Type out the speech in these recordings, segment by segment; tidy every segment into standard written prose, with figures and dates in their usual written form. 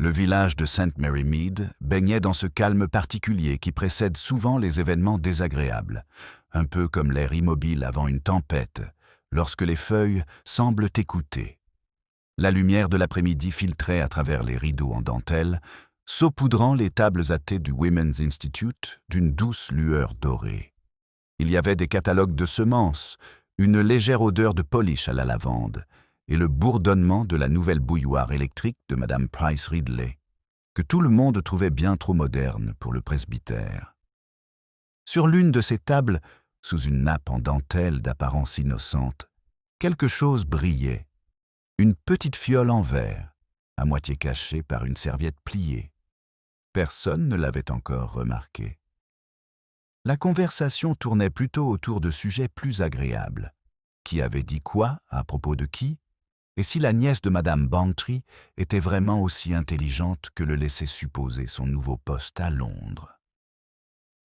Le village de St. Mary Mead baignait dans ce calme particulier qui précède souvent les événements désagréables, un peu comme l'air immobile avant une tempête, lorsque les feuilles semblent écouter. La lumière de l'après-midi filtrait à travers les rideaux en dentelle, saupoudrant les tables à thé du Women's Institute d'une douce lueur dorée. Il y avait des catalogues de semences, une légère odeur de polish à la lavande, et le bourdonnement de la nouvelle bouilloire électrique de Madame Price Ridley, que tout le monde trouvait bien trop moderne pour le presbytère. Sur l'une de ces tables, sous une nappe en dentelle d'apparence innocente, quelque chose brillait, une petite fiole en verre, à moitié cachée par une serviette pliée. Personne ne l'avait encore remarqué. La conversation tournait plutôt autour de sujets plus agréables. Qui avait dit quoi à propos de qui? Et si la nièce de Madame Bantry était vraiment aussi intelligente que le laissait supposer son nouveau poste à Londres.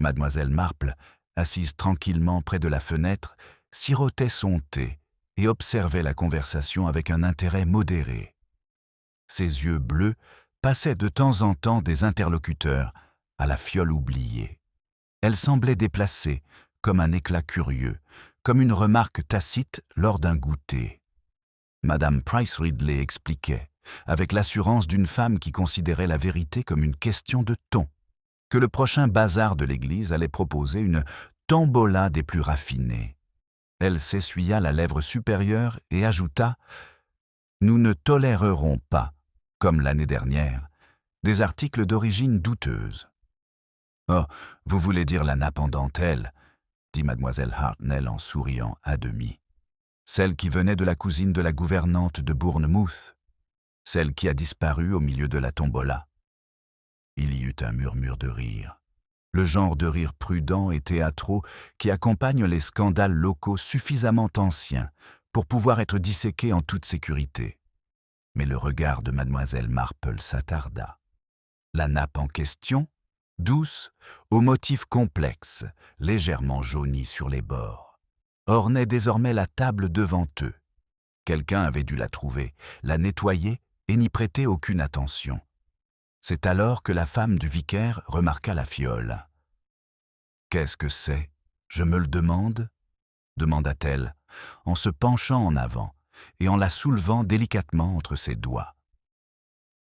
Mademoiselle Marple, assise tranquillement près de la fenêtre, sirotait son thé et observait la conversation avec un intérêt modéré. Ses yeux bleus passaient de temps en temps des interlocuteurs à la fiole oubliée. Elle semblait déplacée, comme un éclat curieux, comme une remarque tacite lors d'un goûter. Madame Price Ridley expliquait, avec l'assurance d'une femme qui considérait la vérité comme une question de ton, que le prochain bazar de l'église allait proposer une tombola des plus raffinés. Elle s'essuya la lèvre supérieure et ajouta « Nous ne tolérerons pas, comme l'année dernière, des articles d'origine douteuse. »« Oh, vous voulez dire la nappe en dentelle » dit mademoiselle Hartnell en souriant à demi. Celle qui venait de la cousine de la gouvernante de Bournemouth, celle qui a disparu au milieu de la tombola. Il y eut un murmure de rire, le genre de rire prudent et théâtraux qui accompagne les scandales locaux suffisamment anciens pour pouvoir être disséqués en toute sécurité. Mais le regard de mademoiselle Marple s'attarda. La nappe en question, douce, aux motifs complexes, légèrement jaunie sur les bords, ornait désormais la table devant eux. Quelqu'un avait dû la trouver, la nettoyer et n'y prêter aucune attention. C'est alors que la femme du vicaire remarqua la fiole. « Qu'est-ce que c'est? Je me le demande » demanda-t-elle, en se penchant en avant et en la soulevant délicatement entre ses doigts.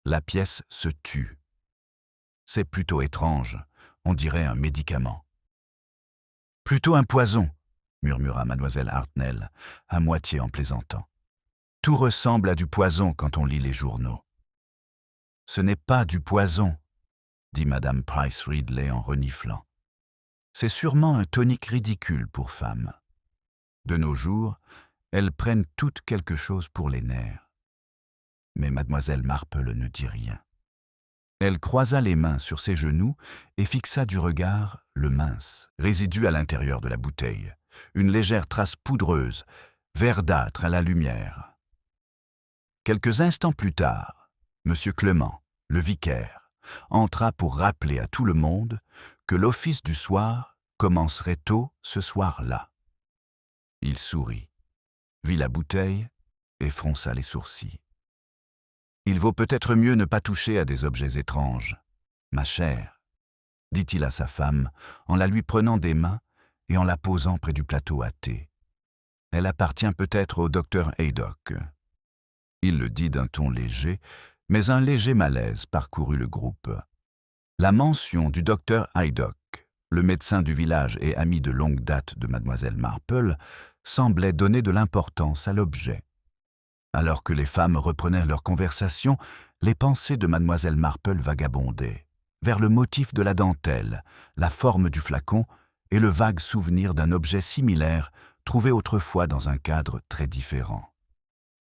La pièce se tut. « C'est plutôt étrange, on dirait un médicament. »« Plutôt un poison » murmura mademoiselle Hartnell, à moitié en plaisantant. « Tout ressemble à du poison quand on lit les journaux. »« Ce n'est pas du poison, » dit madame Price Ridley en reniflant. « C'est sûrement un tonique ridicule pour femmes. De nos jours, elles prennent toutes quelque chose pour les nerfs. » Mais mademoiselle Marple ne dit rien. Elle croisa les mains sur ses genoux et fixa du regard le mince résidu à l'intérieur de la bouteille, une légère trace poudreuse, verdâtre à la lumière. Quelques instants plus tard, M. Clement, le vicaire, entra pour rappeler à tout le monde que l'office du soir commencerait tôt ce soir-là. Il sourit, vit la bouteille et fronça les sourcils. « Il vaut peut-être mieux ne pas toucher à des objets étranges, ma chère, » dit-il à sa femme en la lui prenant des mains et en la posant près du plateau à thé. « Elle appartient peut-être au docteur Haydock. » Il le dit d'un ton léger, mais un léger malaise parcourut le groupe. La mention du docteur Haydock, le médecin du village et ami de longue date de mademoiselle Marple, semblait donner de l'importance à l'objet. Alors que les femmes reprenaient leur conversation, les pensées de mademoiselle Marple vagabondaient, vers le motif de la dentelle, la forme du flacon et le vague souvenir d'un objet similaire trouvé autrefois dans un cadre très différent.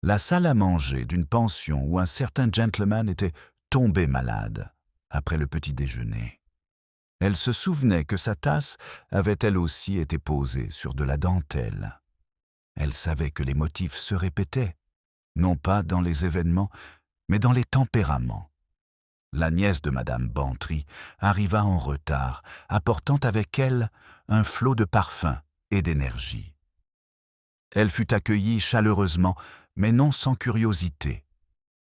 La salle à manger d'une pension où un certain gentleman était tombé malade après le petit déjeuner. Elle se souvenait que sa tasse avait elle aussi été posée sur de la dentelle. Elle savait que les motifs se répétaient, non pas dans les événements, mais dans les tempéraments. La nièce de madame Bantry arriva en retard, apportant avec elle un flot de parfum et d'énergie. Elle fut accueillie chaleureusement, mais non sans curiosité.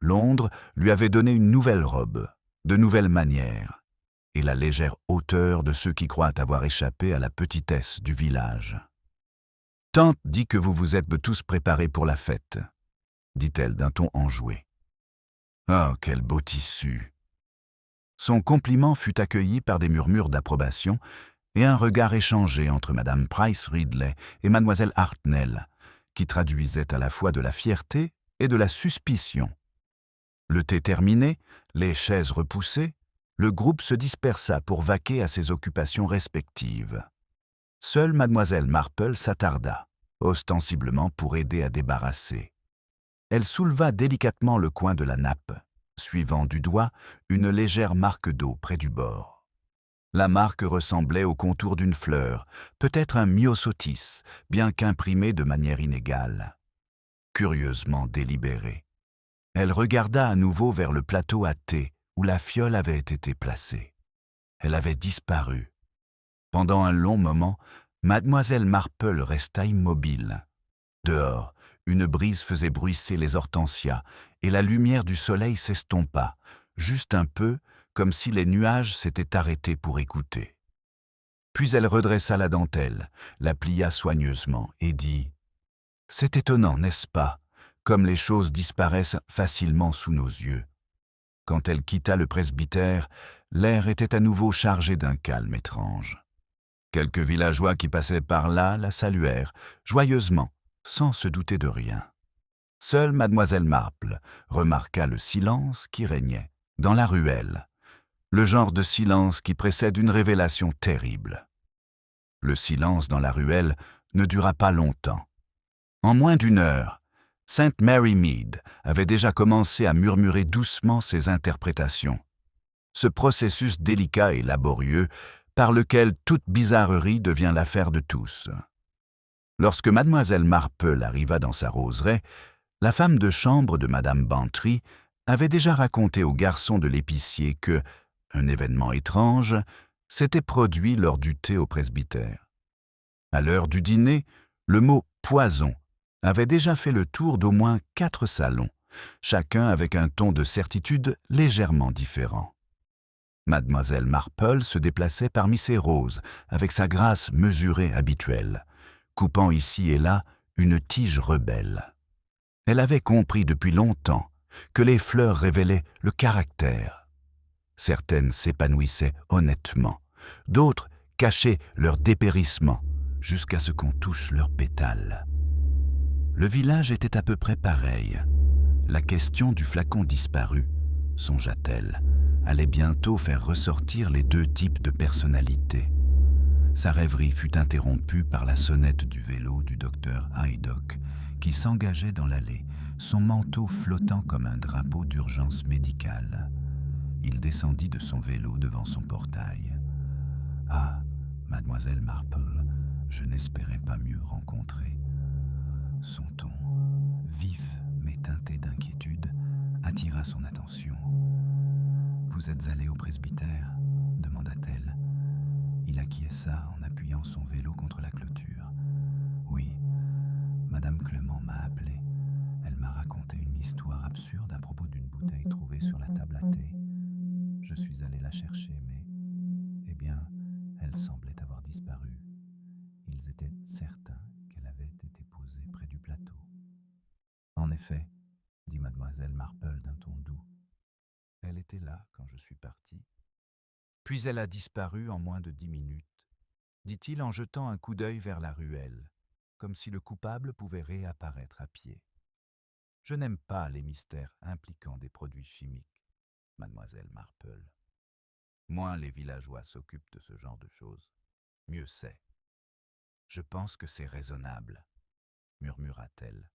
Londres lui avait donné une nouvelle robe, de nouvelles manières, et la légère hauteur de ceux qui croient avoir échappé à la petitesse du village. « Tante dit que vous vous êtes tous préparés pour la fête, » dit-elle d'un ton enjoué. « Oh, quel beau tissu !» Son compliment fut accueilli par des murmures d'approbation et un regard échangé entre Madame Price Ridley et Mademoiselle Hartnell, qui traduisait à la fois de la fierté et de la suspicion. Le thé terminé, les chaises repoussées, le groupe se dispersa pour vaquer à ses occupations respectives. Seule Mademoiselle Marple s'attarda, ostensiblement pour aider à débarrasser. Elle souleva délicatement le coin de la nappe, suivant du doigt une légère marque d'eau près du bord. La marque ressemblait au contour d'une fleur, peut-être un myosotis, bien qu'imprimé de manière inégale. Curieusement délibérée. Elle regarda à nouveau vers le plateau à thé où la fiole avait été placée. Elle avait disparu. Pendant un long moment, Mademoiselle Marple resta immobile. Dehors, une brise faisait bruisser les hortensias et la lumière du soleil s'estompa, juste un peu, comme si les nuages s'étaient arrêtés pour écouter. Puis elle redressa la dentelle, la plia soigneusement et dit « C'est étonnant, n'est-ce pas, comme les choses disparaissent facilement sous nos yeux. » Quand elle quitta le presbytère, l'air était à nouveau chargé d'un calme étrange. Quelques villageois qui passaient par là la saluèrent, joyeusement, sans se douter de rien. Seule Mademoiselle Marple remarqua le silence qui régnait dans la ruelle, le genre de silence qui précède une révélation terrible. Le silence dans la ruelle ne dura pas longtemps. En moins d'une heure, Sainte Mary Mead avait déjà commencé à murmurer doucement ses interprétations. Ce processus délicat et laborieux par lequel toute bizarrerie devient l'affaire de tous. Lorsque Mademoiselle Marple arriva dans sa roseraie, la femme de chambre de Madame Bantry avait déjà raconté au garçon de l'épicier que, un événement étrange, s'était produit lors du thé au presbytère. À l'heure du dîner, le mot « poison » avait déjà fait le tour d'au moins 4 salons, chacun avec un ton de certitude légèrement différent. Mademoiselle Marple se déplaçait parmi ces roses, avec sa grâce mesurée habituelle, coupant ici et là une tige rebelle. Elle avait compris depuis longtemps que les fleurs révélaient le caractère. Certaines s'épanouissaient honnêtement, d'autres cachaient leur dépérissement jusqu'à ce qu'on touche leurs pétales. Le village était à peu près pareil. La question du flacon disparu, songea-t-elle, allait bientôt faire ressortir les 2 types de personnalités. Sa rêverie fut interrompue par la sonnette du vélo du docteur Haydock, qui s'engageait dans l'allée, son manteau flottant comme un drapeau d'urgence médicale. Il descendit de son vélo devant son portail. « Ah, Mademoiselle Marple, je n'espérais pas mieux rencontrer. » Son ton, vif mais teinté d'inquiétude, attira son attention. « Vous êtes allé au presbytère ?» demanda-t-elle. Il acquiesça en appuyant son vélo contre la clôture. « Oui, Madame Clement m'a appelé. Elle m'a raconté une histoire absurde à propos d'une bouteille trouvée sur la table à thé. Je suis allé la chercher, mais, eh bien, elle semblait avoir disparu. Ils étaient certains qu'elle avait été posée près du plateau. » « En effet, » dit Mademoiselle Marple d'un ton doux. « Elle était là quand je suis parti. Puis elle a disparu en moins de 10 minutes, dit-il en jetant un coup d'œil vers la ruelle, comme si le coupable pouvait réapparaître à pied. Je n'aime pas les mystères impliquant des produits chimiques, Mademoiselle Marple. Moins les villageois s'occupent de ce genre de choses, mieux c'est. Je pense que c'est raisonnable, murmura-t-elle,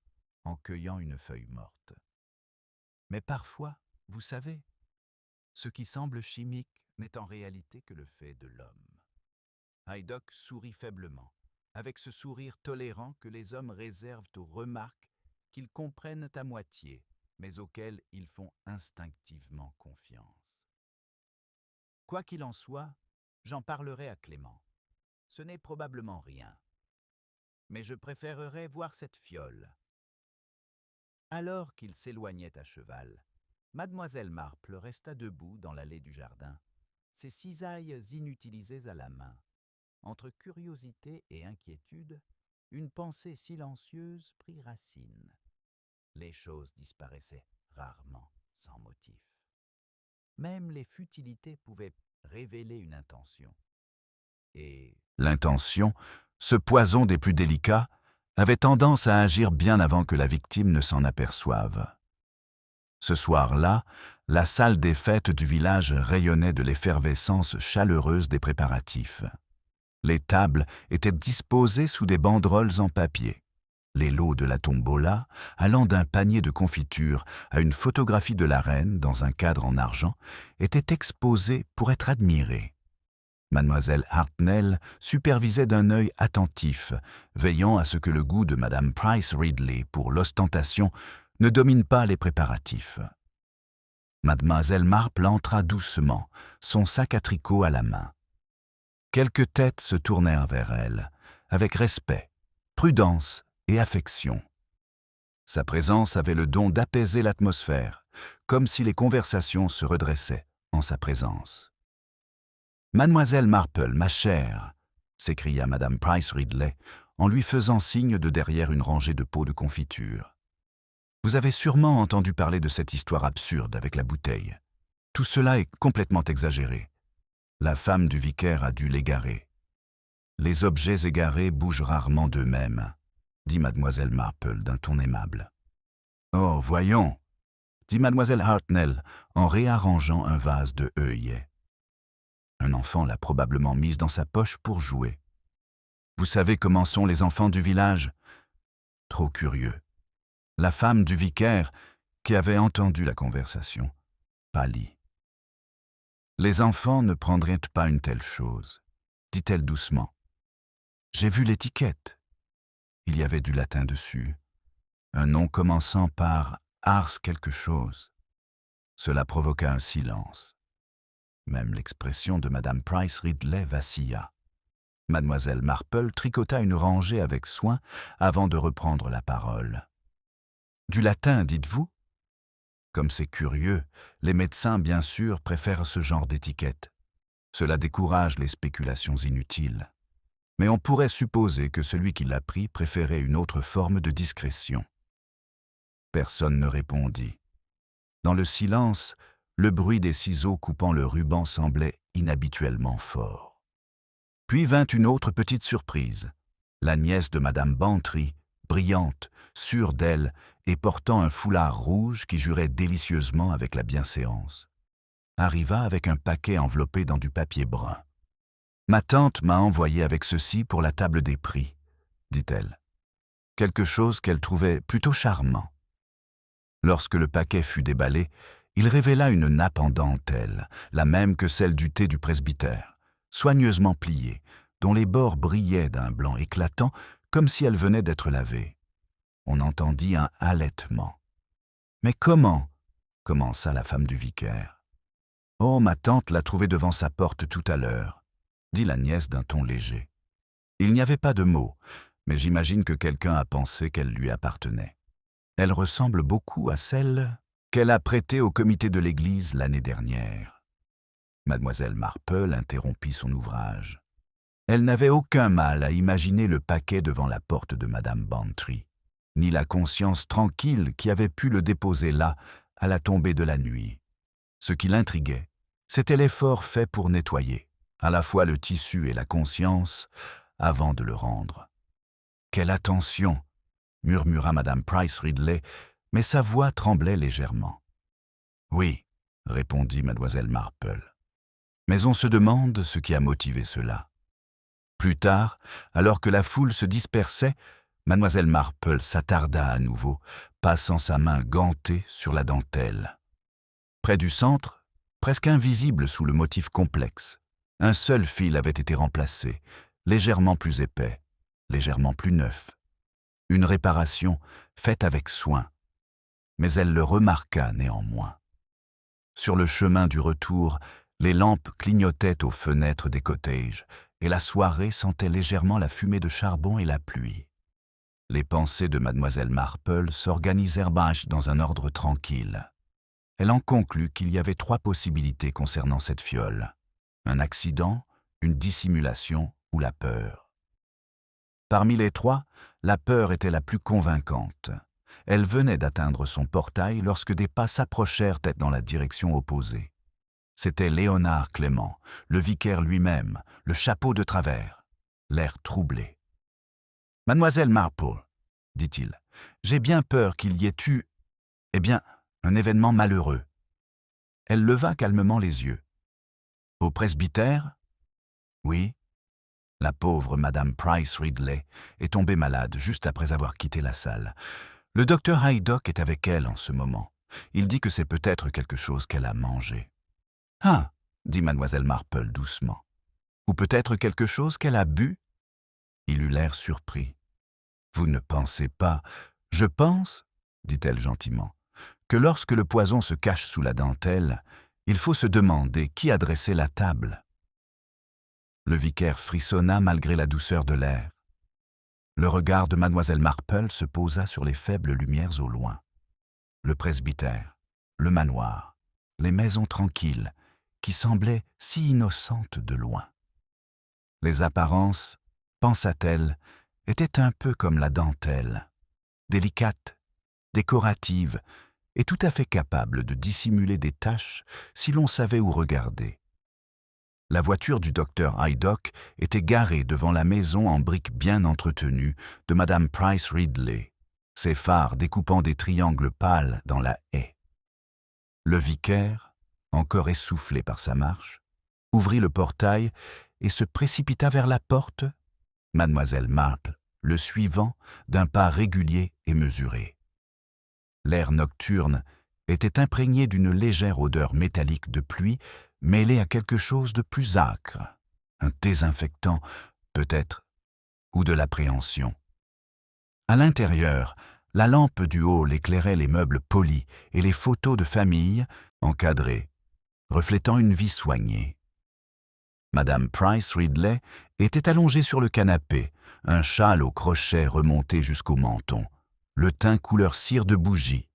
en cueillant une feuille morte. Mais parfois, vous savez, ce qui semble chimique n'est en réalité que le fait de l'homme. Haydock sourit faiblement, avec ce sourire tolérant que les hommes réservent aux remarques qu'ils comprennent à moitié, mais auxquelles ils font instinctivement confiance. Quoi qu'il en soit, j'en parlerai à Clément. Ce n'est probablement rien. Mais je préférerais voir cette fiole. Alors qu'il s'éloignait à cheval, Mademoiselle Marple resta debout dans l'allée du jardin, ses cisailles inutilisées à la main. Entre curiosité et inquiétude, une pensée silencieuse prit racine. Les choses disparaissaient rarement sans motif. Même les futilités pouvaient révéler une intention. Et l'intention, ce poison des plus délicats, avait tendance à agir bien avant que la victime ne s'en aperçoive. Ce soir-là, la salle des fêtes du village rayonnait de l'effervescence chaleureuse des préparatifs. Les tables étaient disposées sous des banderoles en papier. Les lots de la tombola, allant d'un panier de confiture à une photographie de la reine dans un cadre en argent, étaient exposés pour être admirés. Mademoiselle Hartnell supervisait d'un œil attentif, veillant à ce que le goût de Madame Price Ridley pour l'ostentation ne domine pas les préparatifs. Mademoiselle Marple entra doucement, son sac à tricot à la main. Quelques têtes se tournèrent vers elle, avec respect, prudence et affection. Sa présence avait le don d'apaiser l'atmosphère, comme si les conversations se redressaient en sa présence. « Mademoiselle Marple, ma chère !» s'écria Madame Price Ridley en lui faisant signe de derrière une rangée de pots de confiture. « Vous avez sûrement entendu parler de cette histoire absurde avec la bouteille. Tout cela est complètement exagéré. La femme du vicaire a dû l'égarer. Les objets égarés bougent rarement d'eux-mêmes, dit Mademoiselle Marple d'un ton aimable. Oh, voyons, dit Mademoiselle Hartnell en réarrangeant un vase de œillets. Un enfant l'a probablement mise dans sa poche pour jouer. Vous savez comment sont les enfants du village? Trop curieux. La femme du vicaire, qui avait entendu la conversation, pâlit. Les enfants ne prendraient pas une telle chose, dit-elle doucement. J'ai vu l'étiquette. Il y avait du latin dessus. Un nom commençant par Ars quelque chose. Cela provoqua un silence. Même l'expression de Madame Price Ridley vacilla. Mademoiselle Marple tricota une rangée avec soin avant de reprendre la parole. « Du latin, dites-vous ? Comme c'est curieux, les médecins, bien sûr, préfèrent ce genre d'étiquette. Cela décourage les spéculations inutiles. Mais on pourrait supposer que celui qui l'a pris préférait une autre forme de discrétion. » Personne ne répondit. Dans le silence, le bruit des ciseaux coupant le ruban semblait inhabituellement fort. Puis vint une autre petite surprise. La nièce de Madame Bantry, brillante, sûre d'elle et portant un foulard rouge qui jurait délicieusement avec la bienséance, arriva avec un paquet enveloppé dans du papier brun. « Ma tante m'a envoyé avec ceci pour la table des prix, » dit-elle. Quelque chose qu'elle trouvait plutôt charmant. Lorsque le paquet fut déballé, il révéla une nappe en dentelle, la même que celle du thé du presbytère, soigneusement pliée, dont les bords brillaient d'un blanc éclatant comme si elle venait d'être lavée. On entendit un halètement. « Mais comment ?» commença la femme du vicaire. « Oh, ma tante l'a trouvée devant sa porte tout à l'heure, » dit la nièce d'un ton léger. Il n'y avait pas de mots, mais j'imagine que quelqu'un a pensé qu'elle lui appartenait. Elle ressemble beaucoup à celle qu'elle a prêtée au comité de l'église l'année dernière. Mademoiselle Marple interrompit son ouvrage. Elle n'avait aucun mal à imaginer le paquet devant la porte de Madame Bantry, ni la conscience tranquille qui avait pu le déposer là, à la tombée de la nuit. Ce qui l'intriguait, c'était l'effort fait pour nettoyer, à la fois le tissu et la conscience, avant de le rendre. « Quelle attention !» murmura Madame Price Ridley, mais sa voix tremblait légèrement. « Oui, » répondit Mademoiselle Marple. « Mais on se demande ce qui a motivé cela. » Plus tard, alors que la foule se dispersait, Mademoiselle Marple s'attarda à nouveau, passant sa main gantée sur la dentelle. Près du centre, presque invisible sous le motif complexe, un seul fil avait été remplacé, légèrement plus épais, légèrement plus neuf. Une réparation faite avec soin, mais elle le remarqua néanmoins. Sur le chemin du retour, les lampes clignotaient aux fenêtres des cottages, et la soirée sentait légèrement la fumée de charbon et la pluie. Les pensées de Mademoiselle Marple s'organisèrent dans un ordre tranquille. Elle en conclut qu'il y avait 3 possibilités concernant cette fiole: un accident, une dissimulation ou la peur. Parmi les 3, la peur était la plus convaincante. Elle venait d'atteindre son portail lorsque des pas s'approchèrent dans la direction opposée. C'était Léonard Clément, le vicaire lui-même, le chapeau de travers, l'air troublé. « Mademoiselle Marple, dit-il, j'ai bien peur qu'il y ait eu, un événement malheureux. » Elle leva calmement les yeux. « Au presbytère ? » ?»« Oui. » La pauvre Madame Price Ridley est tombée malade juste après avoir quitté la salle. Le docteur Haydock est avec elle en ce moment. Il dit que c'est peut-être quelque chose qu'elle a mangé. « Ah !» dit mademoiselle Marple doucement. « Ou peut-être quelque chose qu'elle a bu ?» Il eut l'air surpris. « Vous ne pensez pas… »« Je pense, » dit-elle gentiment, « que lorsque le poison se cache sous la dentelle, il faut se demander qui a dressé la table. » Le vicaire frissonna malgré la douceur de l'air. Le regard de mademoiselle Marple se posa sur les faibles lumières au loin. Le presbytère, le manoir, les maisons tranquilles, qui semblaient si innocentes de loin. Les apparences, pensa-t-elle, étaient un peu comme la dentelle, délicates, décoratives et tout à fait capables de dissimuler des taches si l'on savait où regarder. La voiture du docteur Haydock était garée devant la maison en briques bien entretenue de Madame Price Ridley, ses phares découpant des triangles pâles dans la haie. Le vicaire, encore essoufflé par sa marche, ouvrit le portail et se précipita vers la porte, mademoiselle Marple le suivant d'un pas régulier et mesuré. L'air nocturne était imprégné d'une légère odeur métallique de pluie mêlée à quelque chose de plus âcre, un désinfectant peut-être, ou de l'appréhension. À l'intérieur, la lampe du hall éclairait les meubles polis et les photos de famille encadrées, reflétant une vie soignée. Madame Price Ridley était allongée sur le canapé, un châle au crochet remonté jusqu'au menton, le teint couleur cire de bougie.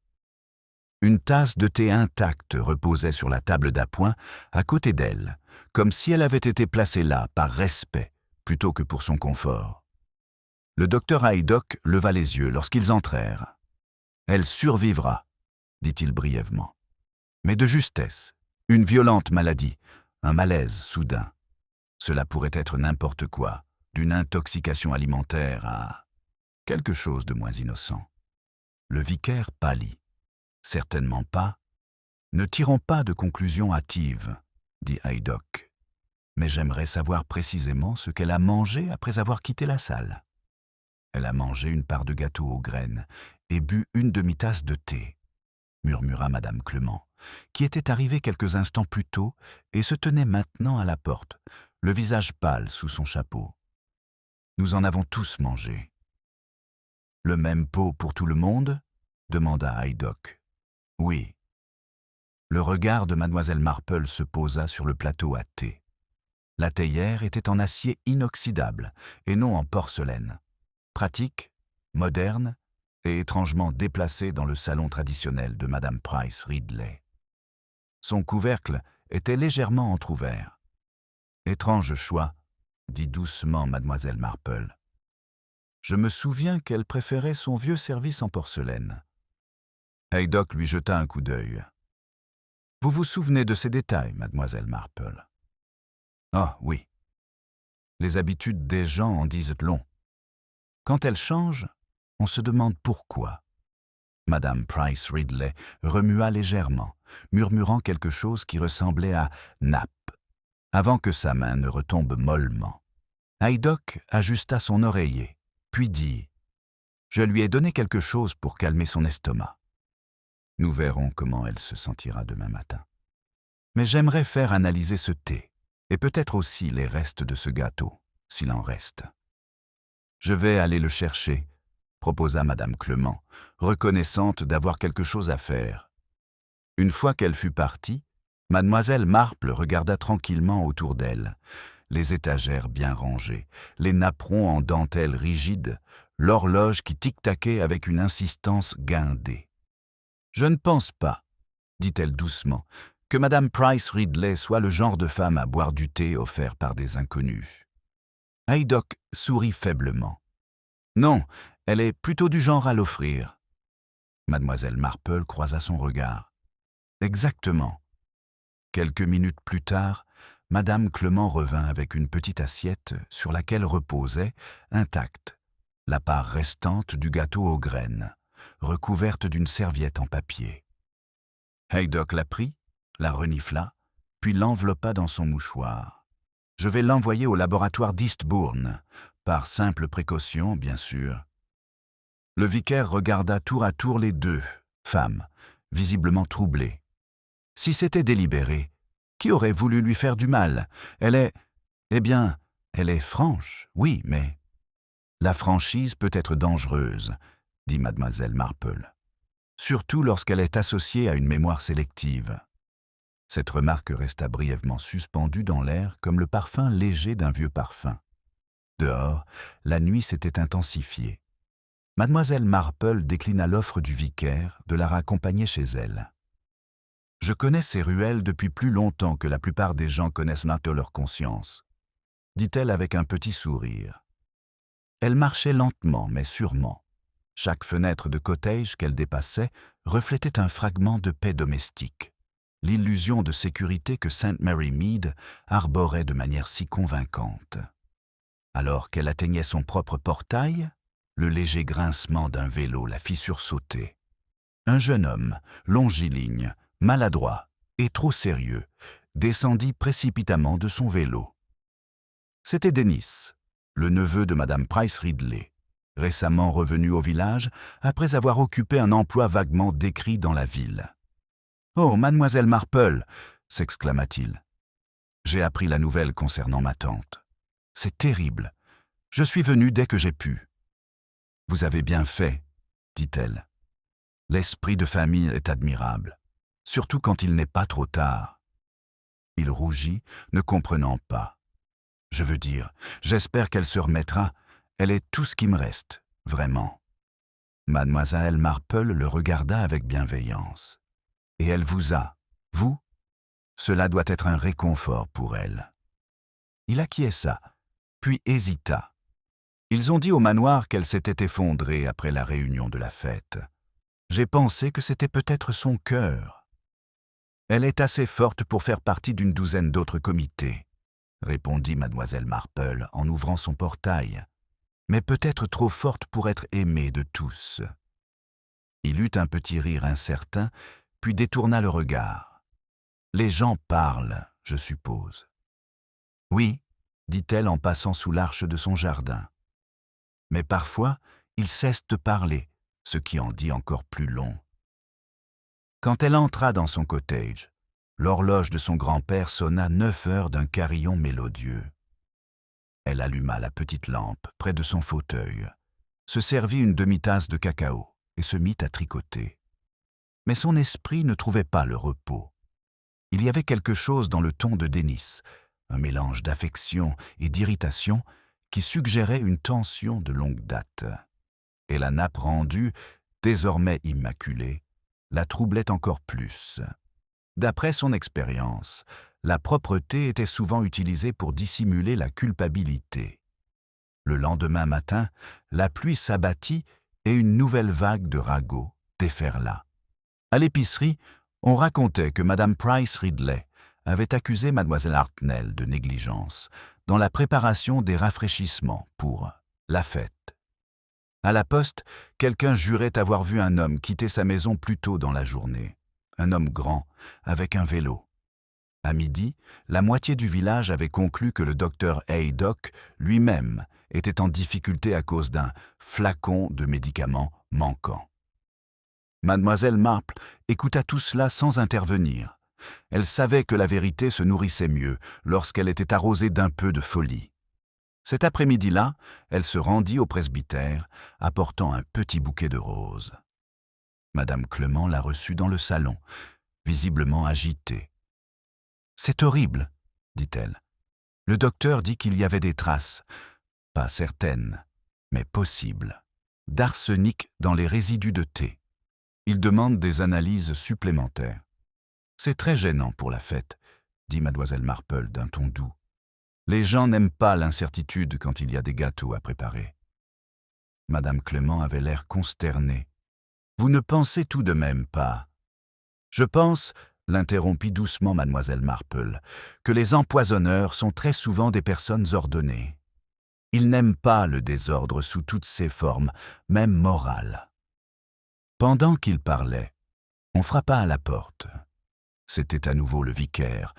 Une tasse de thé intacte reposait sur la table d'appoint à côté d'elle, comme si elle avait été placée là par respect plutôt que pour son confort. Le docteur Haydock leva les yeux lorsqu'ils entrèrent. « Elle survivra, » dit-il brièvement. « Mais de justesse, une violente maladie, un malaise soudain. Cela pourrait être n'importe quoi, d'une intoxication alimentaire à quelque chose de moins innocent. » Le vicaire pâlit. « Certainement pas. Ne tirons pas de conclusions hâtives, » dit Haydock. « Mais j'aimerais savoir précisément ce qu'elle a mangé après avoir quitté la salle. » Elle a mangé une part de gâteau aux graines et bu une demi-tasse de thé, murmura madame Clément, qui était arrivée quelques instants plus tôt et se tenait maintenant à la porte, le visage pâle sous son chapeau. Nous en avons tous mangé. Le même pot pour tout le monde ? Demanda Haydock. Oui. Le regard de mademoiselle Marple se posa sur le plateau à thé. La théière était en acier inoxydable et non en porcelaine. Pratique, moderne et étrangement déplacée dans le salon traditionnel de Madame Price Ridley. Son couvercle était légèrement entrouvert. « Étrange choix, » dit doucement mademoiselle Marple. « Je me souviens qu'elle préférait son vieux service en porcelaine. » Haydock lui jeta un coup d'œil. « Vous vous souvenez de ces détails, mademoiselle Marple ? » « Oh, oui. Les habitudes des gens en disent long. Quand elles changent, on se demande pourquoi. » Madame Price Ridley remua légèrement, murmurant quelque chose qui ressemblait à « nappe », avant que sa main ne retombe mollement. Haydock ajusta son oreiller, puis dit « Je lui ai donné quelque chose pour calmer son estomac. Nous verrons comment elle se sentira demain matin. Mais j'aimerais faire analyser ce thé, et peut-être aussi les restes de ce gâteau, s'il en reste. » « Je vais aller le chercher, » proposa madame Clément, reconnaissante d'avoir quelque chose à faire. Une fois qu'elle fut partie, mademoiselle Marple regarda tranquillement autour d'elle, les étagères bien rangées, les napperons en dentelle rigide, l'horloge qui tic-taquait avec une insistance guindée. « Je ne pense pas, » dit-elle doucement, que Madame Price Ridley soit le genre de femme à boire du thé offert par des inconnus. Haydock sourit faiblement. Non, elle est plutôt du genre à l'offrir. Mademoiselle Marple croisa son regard. Exactement. Quelques minutes plus tard, Madame Clement revint avec une petite assiette sur laquelle reposait, intacte, la part restante du gâteau aux graines, recouverte d'une serviette en papier. Haydock la prit, la renifla, puis l'enveloppa dans son mouchoir. « Je vais l'envoyer au laboratoire d'Eastbourne, par simple précaution, bien sûr. » Le vicaire regarda tour à tour les deux femmes, visiblement troublées. Si c'était délibéré, qui aurait voulu lui faire du mal? Elle est... Eh bien, elle est franche, oui, mais... La franchise peut être dangereuse, dit mademoiselle Marple, surtout lorsqu'elle est associée à une mémoire sélective. Cette remarque resta brièvement suspendue dans l'air comme le parfum léger d'un vieux parfum. Dehors, la nuit s'était intensifiée. Mademoiselle Marple déclina l'offre du vicaire de la raccompagner chez elle. « Je connais ces ruelles depuis plus longtemps que la plupart des gens connaissent maintenant leur conscience, » dit-elle avec un petit sourire. Elle marchait lentement mais sûrement. Chaque fenêtre de cottage qu'elle dépassait reflétait un fragment de paix domestique, l'illusion de sécurité que St. Mary Mead arborait de manière si convaincante. Alors qu'elle atteignait son propre portail, le léger grincement d'un vélo la fit sursauter. Un jeune homme, longiligne, maladroit et trop sérieux, descendit précipitamment de son vélo. C'était Dennis, le neveu de Madame Price Ridley, récemment revenu au village après avoir occupé un emploi vaguement décrit dans la ville. « Oh, mademoiselle Marple !» s'exclama-t-il. « J'ai appris la nouvelle concernant ma tante. C'est terrible. Je suis venu dès que j'ai pu. »« Vous avez bien fait, » dit-elle. « L'esprit de famille est admirable, surtout quand il n'est pas trop tard. » Il rougit, ne comprenant pas. « Je veux dire, j'espère qu'elle se remettra. Elle est tout ce qui me reste, vraiment. » Mademoiselle Marple le regarda avec bienveillance. « Et elle vous a, vous? Cela doit être un réconfort pour elle. » Il acquiesça, puis hésita. Ils ont dit au manoir qu'elle s'était effondrée après la réunion de la fête. J'ai pensé que c'était peut-être son cœur. Elle est assez forte pour faire partie d'une douzaine d'autres comités, répondit mademoiselle Marple en ouvrant son portail, mais peut-être trop forte pour être aimée de tous. Il eut un petit rire incertain, puis détourna le regard. Les gens parlent, je suppose. Oui, dit-elle en passant sous l'arche de son jardin. Mais parfois, ils cessent de parler, ce qui en dit encore plus long. Quand elle entra dans son cottage, l'horloge de son grand-père sonna 9 heures d'un carillon mélodieux. Elle alluma la petite lampe près de son fauteuil, se servit une demi-tasse de cacao et se mit à tricoter. Mais son esprit ne trouvait pas le repos. Il y avait quelque chose dans le ton de Dennis, un mélange d'affection et d'irritation qui suggérait une tension de longue date. Et la nappe rendue, désormais immaculée, la troublait encore plus. D'après son expérience, la propreté était souvent utilisée pour dissimuler la culpabilité. Le lendemain matin, la pluie s'abattit et une nouvelle vague de ragots déferla. À l'épicerie, on racontait que Madame Price Ridley avait accusé mademoiselle Hartnell de négligence dans la préparation des rafraîchissements pour la fête. À la poste, quelqu'un jurait avoir vu un homme quitter sa maison plus tôt dans la journée. Un homme grand, avec un vélo. À midi, la moitié du village avait conclu que le docteur Haydock lui-même était en difficulté à cause d'un flacon de médicaments manquant. Mademoiselle Marple écouta tout cela sans intervenir. Elle savait que la vérité se nourrissait mieux lorsqu'elle était arrosée d'un peu de folie. Cet après-midi-là, elle se rendit au presbytère, apportant un petit bouquet de roses. Madame Clement la reçut dans le salon, visiblement agitée. « C'est horrible, » dit-elle. « Le docteur dit qu'il y avait des traces, pas certaines, mais possibles, d'arsenic dans les résidus de thé. Il demande des analyses supplémentaires. » C'est très gênant pour la fête, dit mademoiselle Marple d'un ton doux. Les gens n'aiment pas l'incertitude quand il y a des gâteaux à préparer. Madame Clément avait l'air consternée. Vous ne pensez tout de même pas. Je pense, l'interrompit doucement mademoiselle Marple, que les empoisonneurs sont très souvent des personnes ordonnées. Ils n'aiment pas le désordre sous toutes ses formes, même morales. Pendant qu'il parlait, on frappa à la porte. C'était à nouveau le vicaire,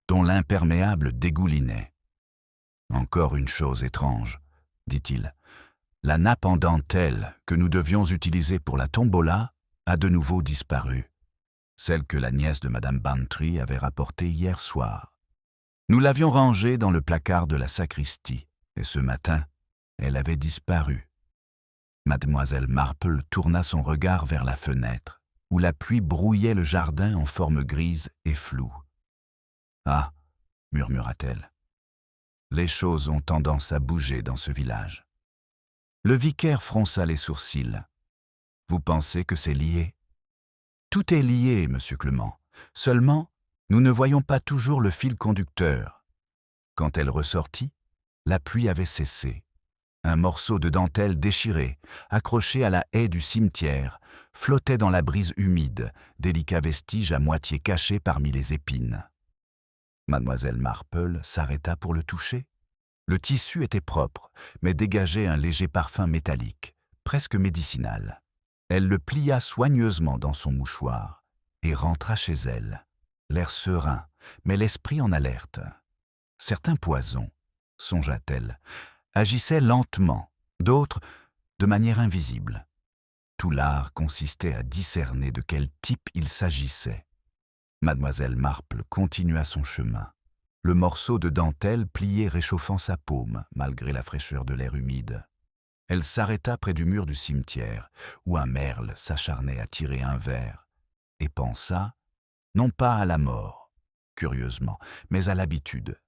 dont l'imperméable dégoulinait. « Encore une chose étrange, » dit-il. « La nappe en dentelle que nous devions utiliser pour la tombola a de nouveau disparu. Celle que la nièce de madame Bantry avait rapportée hier soir. Nous l'avions rangée dans le placard de la sacristie, et ce matin, elle avait disparu. » Mademoiselle Marple tourna son regard vers la fenêtre, où la pluie brouillait le jardin en forme grise et floue. « Ah !» murmura-t-elle. « Les choses ont tendance à bouger dans ce village. » Le vicaire fronça les sourcils. « Vous pensez que c'est lié ? » « Tout est lié, monsieur Clément. Seulement, nous ne voyons pas toujours le fil conducteur. » Quand elle ressortit, la pluie avait cessé. Un morceau de dentelle déchiré, accroché à la haie du cimetière, flottait dans la brise humide, délicat vestige à moitié caché parmi les épines. Mademoiselle Marple s'arrêta pour le toucher. Le tissu était propre, mais dégageait un léger parfum métallique, presque médicinal. Elle le plia soigneusement dans son mouchoir et rentra chez elle, l'air serein, mais l'esprit en alerte. Certains poisons, songea-t-elle, agissaient lentement, d'autres de manière invisible. Tout l'art consistait à discerner de quel type il s'agissait. Mademoiselle Marple continua son chemin, le morceau de dentelle plié réchauffant sa paume malgré la fraîcheur de l'air humide. Elle s'arrêta près du mur du cimetière, où un merle s'acharnait à tirer un ver, et pensa, non pas à la mort, curieusement, mais à l'habitude.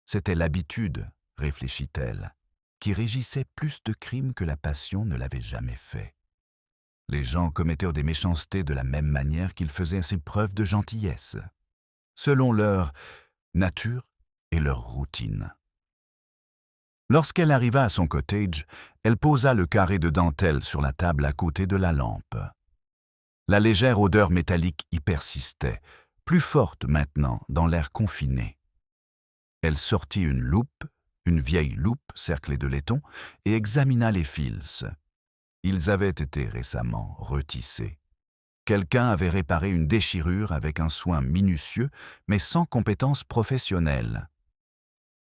C'était l'habitude, réfléchit-elle, qui régissait plus de crimes que la passion ne l'avait jamais fait. Les gens commettaient des méchancetés de la même manière qu'ils faisaient ces preuves de gentillesse, selon leur nature et leur routine. Lorsqu'elle arriva à son cottage, elle posa le carré de dentelle sur la table à côté de la lampe. La légère odeur métallique y persistait, plus forte maintenant dans l'air confiné. Elle sortit une loupe, une vieille loupe cerclée de laiton, et examina les fils. Ils avaient été récemment retissés. Quelqu'un avait réparé une déchirure avec un soin minutieux, mais sans compétence professionnelle.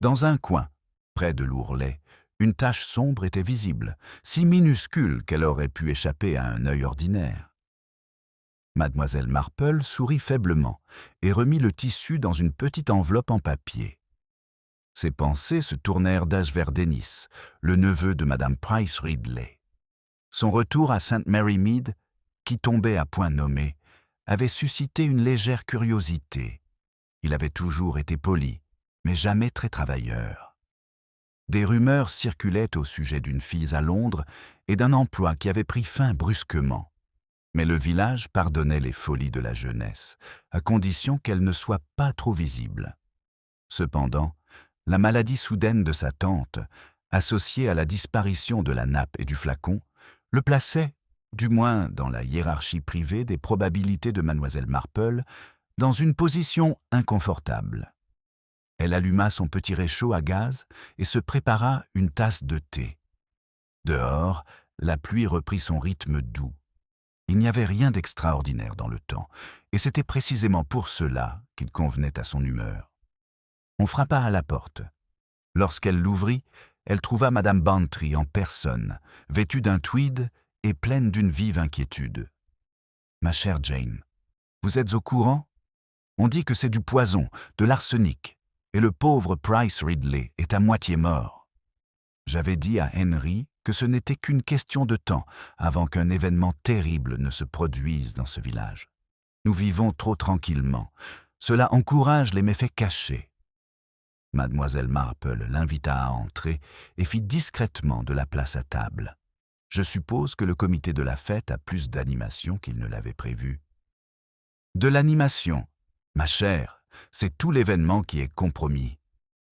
Dans un coin, près de l'ourlet, une tache sombre était visible, si minuscule qu'elle aurait pu échapper à un œil ordinaire. Mademoiselle Marple sourit faiblement et remit le tissu dans une petite enveloppe en papier. Ses pensées se tournèrent vers Dennis, le neveu de madame Price Ridley. Son retour à St. Mary Mead, qui tombait à point nommé, avait suscité une légère curiosité. Il avait toujours été poli, mais jamais très travailleur. Des rumeurs circulaient au sujet d'une fille à Londres et d'un emploi qui avait pris fin brusquement. Mais le village pardonnait les folies de la jeunesse, à condition qu'elle ne soit pas trop visible. Cependant, la maladie soudaine de sa tante, associée à la disparition de la nappe et du flacon, le plaçait, du moins dans la hiérarchie privée des probabilités de mademoiselle Marple, dans une position inconfortable. Elle alluma son petit réchaud à gaz et se prépara une tasse de thé. Dehors, la pluie reprit son rythme doux. Il n'y avait rien d'extraordinaire dans le temps, et c'était précisément pour cela qu'il convenait à son humeur. On frappa à la porte. Lorsqu'elle l'ouvrit, elle trouva madame Bantry en personne, vêtue d'un tweed et pleine d'une vive inquiétude. « Ma chère Jane, vous êtes au courant ? On dit que c'est du poison, de l'arsenic, et le pauvre Price Ridley est à moitié mort. J'avais dit à Henry que ce n'était qu'une question de temps avant qu'un événement terrible ne se produise dans ce village. Nous vivons trop tranquillement. Cela encourage les méfaits cachés. » Mademoiselle Marple l'invita à entrer et fit discrètement de la place à table. Je suppose que le comité de la fête a plus d'animation qu'il ne l'avait prévu. « De l'animation, Ma chère, c'est tout l'événement qui est compromis.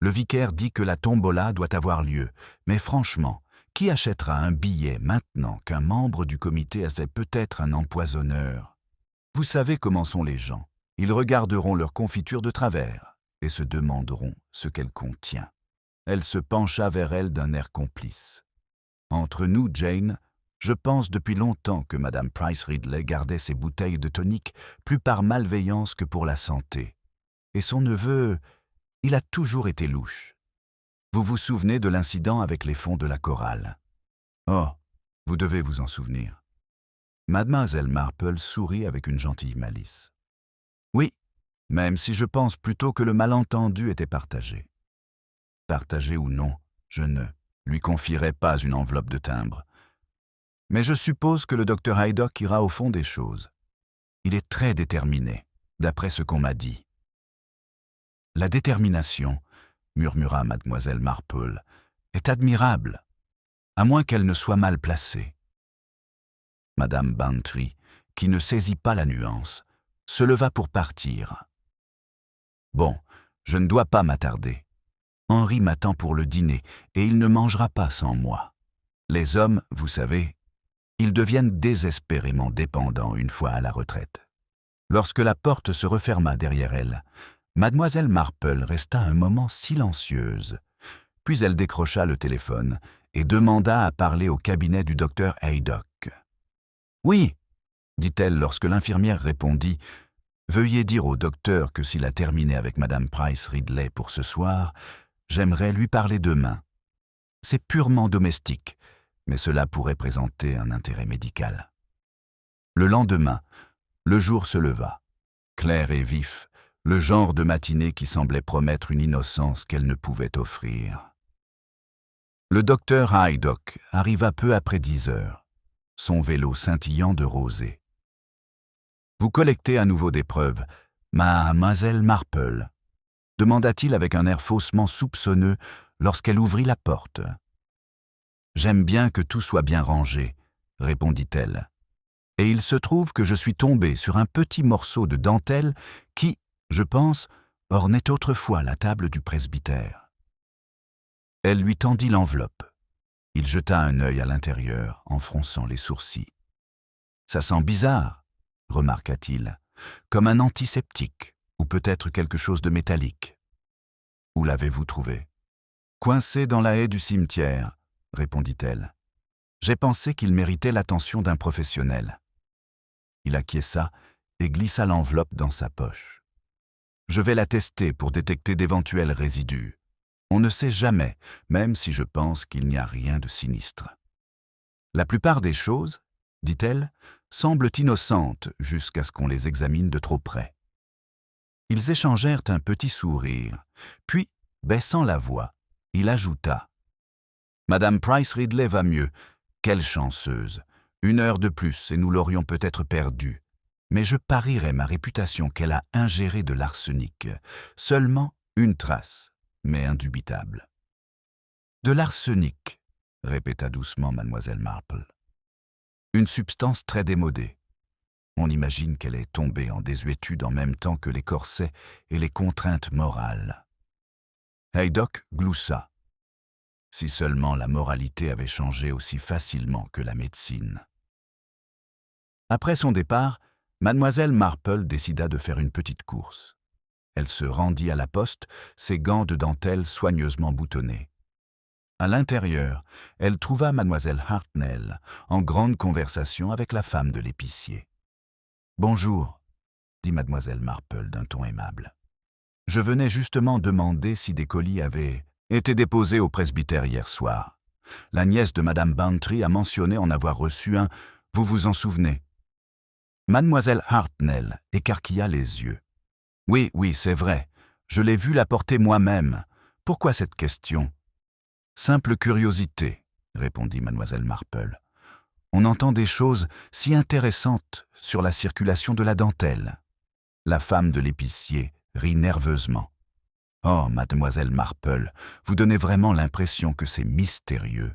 Le vicaire dit que la tombola doit avoir lieu, mais franchement, qui achètera un billet maintenant qu'un membre du comité est peut-être un empoisonneur? Vous savez comment sont les gens. Ils regarderont leur confiture de travers et se demanderont ce qu'elle contient. Elle se pencha vers elle d'un air complice. Entre nous, Jane, je pense depuis longtemps que Madame Price Ridley gardait ses bouteilles de tonique plus par malveillance que pour la santé. Et son neveu, il a toujours été louche. Vous vous souvenez de l'incident avec les fonds de la chorale? Oh, vous devez vous en souvenir. Mademoiselle Marple sourit avec une gentille malice. Oui, même si je pense plutôt que le malentendu était partagé. Partagé ou non, je ne lui confierai pas une enveloppe de timbre. Mais je suppose que le docteur Haydock ira au fond des choses. Il est très déterminé, d'après ce qu'on m'a dit. La détermination, murmura mademoiselle Marple, est admirable, à moins qu'elle ne soit mal placée. Madame Bantry, qui ne saisit pas la nuance, se leva pour partir. Bon, je ne dois pas m'attarder. Henri m'attend pour le dîner, et il ne mangera pas sans moi. Les hommes, vous savez, ils deviennent désespérément dépendants une fois à la retraite. Lorsque la porte se referma derrière elle, mademoiselle Marple resta un moment silencieuse, puis elle décrocha le téléphone et demanda à parler au cabinet du docteur Haydock. « Oui, dit-elle lorsque l'infirmière répondit « Veuillez dire au docteur que s'il a terminé avec Madame Price Ridley pour ce soir, j'aimerais lui parler demain. C'est purement domestique, mais cela pourrait présenter un intérêt médical. » Le lendemain, le jour se leva, clair et vif, le genre de matinée qui semblait promettre une innocence qu'elle ne pouvait offrir. Le docteur Haydock arriva peu après 10 heures, son vélo scintillant de rosée. « Vous collectez à nouveau des preuves, mademoiselle Marple ?» demanda-t-il avec un air faussement soupçonneux lorsqu'elle ouvrit la porte. « J'aime bien que tout soit bien rangé, » répondit-elle. « Et il se trouve que je suis tombé sur un petit morceau de dentelle qui, je pense, ornait autrefois la table du presbytère. » Elle lui tendit l'enveloppe. Il jeta un œil à l'intérieur en fronçant les sourcils. « Ça sent bizarre, » remarqua-t-il, « comme un antiseptique ou peut-être quelque chose de métallique. »« Où l'avez-vous trouvé ?»« Coincé dans la haie du cimetière, » répondit-elle. « J'ai pensé qu'il méritait l'attention d'un professionnel. » Il acquiesça et glissa l'enveloppe dans sa poche. « Je vais la tester pour détecter d'éventuels résidus. On ne sait jamais, même si je pense qu'il n'y a rien de sinistre. La plupart des choses, dit-elle, semblent innocentes jusqu'à ce qu'on les examine de trop près. » Ils échangèrent un petit sourire, puis, baissant la voix, il ajouta « Madame Price Ridley va mieux. Quelle chanceuse! 1 heure de plus et nous l'aurions peut-être perdue. Mais je parierais ma réputation qu'elle a ingéré de l'arsenic. Seulement une trace, mais indubitable. »« De l'arsenic, » répéta doucement mademoiselle Marple. « Une substance très démodée. On imagine qu'elle est tombée en désuétude en même temps que les corsets et les contraintes morales. » Haydock gloussa. Si seulement la moralité avait changé aussi facilement que la médecine. Après son départ, mademoiselle Marple décida de faire une petite course. Elle se rendit à la poste, ses gants de dentelle soigneusement boutonnés. À l'intérieur, elle trouva mademoiselle Hartnell en grande conversation avec la femme de l'épicier. « Bonjour, » dit mademoiselle Marple d'un ton aimable. « Je venais justement demander si des colis avaient été déposés au presbytère hier soir. La nièce de madame Bantry a mentionné en avoir reçu un, vous vous en souvenez ?» Mademoiselle Hartnell écarquilla les yeux. « Oui, c'est vrai. Je l'ai vu la porter moi-même. Pourquoi cette question ?»« Simple curiosité, » répondit mademoiselle Marple. « On entend des choses si intéressantes sur la circulation de la dentelle. » La femme de l'épicier rit nerveusement. « Oh, mademoiselle Marple, vous donnez vraiment l'impression que c'est mystérieux. »«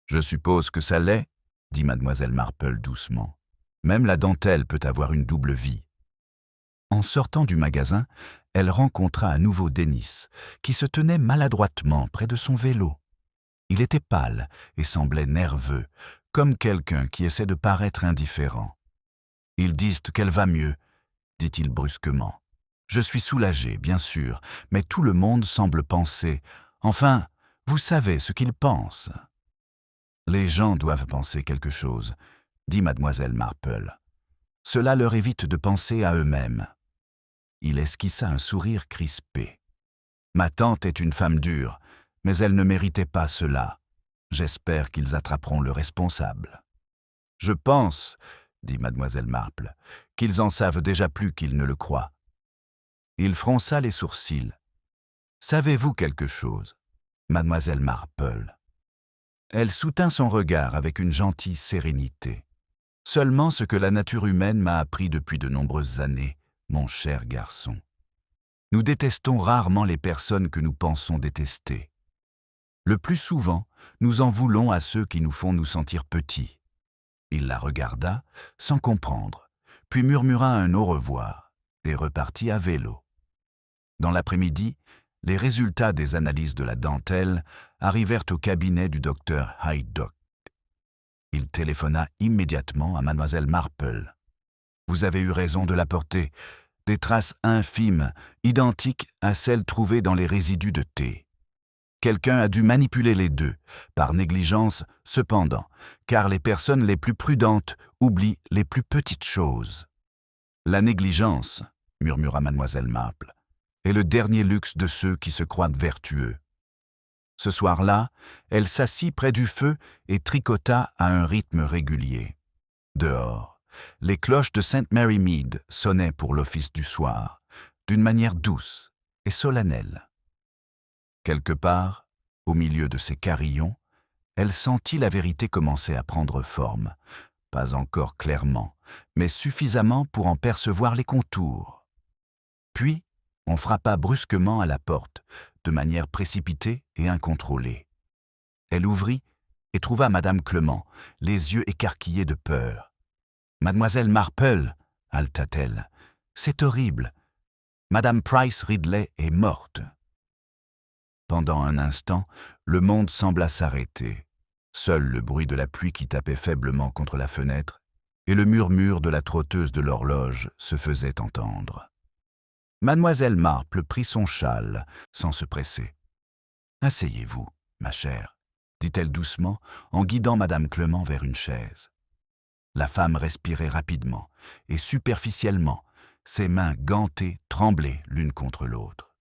Je suppose que ça l'est, » dit mademoiselle Marple doucement. « Même la dentelle peut avoir une double vie. » En sortant du magasin, elle rencontra à nouveau Dennis, qui se tenait maladroitement près de son vélo. Il était pâle et semblait nerveux, comme quelqu'un qui essaie de paraître indifférent. « Ils disent qu'elle va mieux », dit-il brusquement. « Je suis soulagé, bien sûr, mais tout le monde semble penser. Enfin, vous savez ce qu'ils pensent. » « Les gens doivent penser quelque chose, » dit mademoiselle Marple. « Cela leur évite de penser à eux-mêmes. » Il esquissa un sourire crispé. « Ma tante est une femme dure, mais elle ne méritait pas cela. J'espère qu'ils attraperont le responsable. »« Je pense, » dit mademoiselle Marple, « qu'ils en savent déjà plus qu'ils ne le croient. » Il fronça les sourcils. « Savez-vous quelque chose, mademoiselle Marple ?» Elle soutint son regard avec une gentille sérénité. « Seulement ce que la nature humaine m'a appris depuis de nombreuses années, mon cher garçon. Nous détestons rarement les personnes que nous pensons détester. Le plus souvent, nous en voulons à ceux qui nous font nous sentir petits. » Il la regarda, sans comprendre, puis murmura un au revoir et repartit à vélo. Dans l'après-midi, les résultats des analyses de la dentelle arrivèrent au cabinet du docteur Haydock. Il téléphona immédiatement à mademoiselle Marple. « Vous avez eu raison de l'apporter. Des traces infimes, identiques à celles trouvées dans les résidus de thé. Quelqu'un a dû manipuler les deux, par négligence cependant, car les personnes les plus prudentes oublient les plus petites choses. »« La négligence, » murmura mademoiselle Marple, « est le dernier luxe de ceux qui se croient vertueux. » Ce soir-là, elle s'assit près du feu et tricota à un rythme régulier. Dehors, les cloches de St. Mary Mead sonnaient pour l'office du soir, d'une manière douce et solennelle. Quelque part, au milieu de ces carillons, elle sentit la vérité commencer à prendre forme, pas encore clairement, mais suffisamment pour en percevoir les contours. Puis, on frappa brusquement à la porte, de manière précipitée et incontrôlée. Elle ouvrit et trouva Madame Clement, les yeux écarquillés de peur. « Mademoiselle Marple » haleta-t-elle, « c'est horrible. Madame Price Ridley est morte. » Pendant un instant, le monde sembla s'arrêter. Seul le bruit de la pluie qui tapait faiblement contre la fenêtre et le murmure de la trotteuse de l'horloge se faisaient entendre. Mademoiselle Marple prit son châle, sans se presser. « Asseyez-vous, ma chère, » dit-elle doucement, en guidant Madame Clement vers une chaise. La femme respirait rapidement et superficiellement, ses mains gantées tremblaient l'une contre l'autre.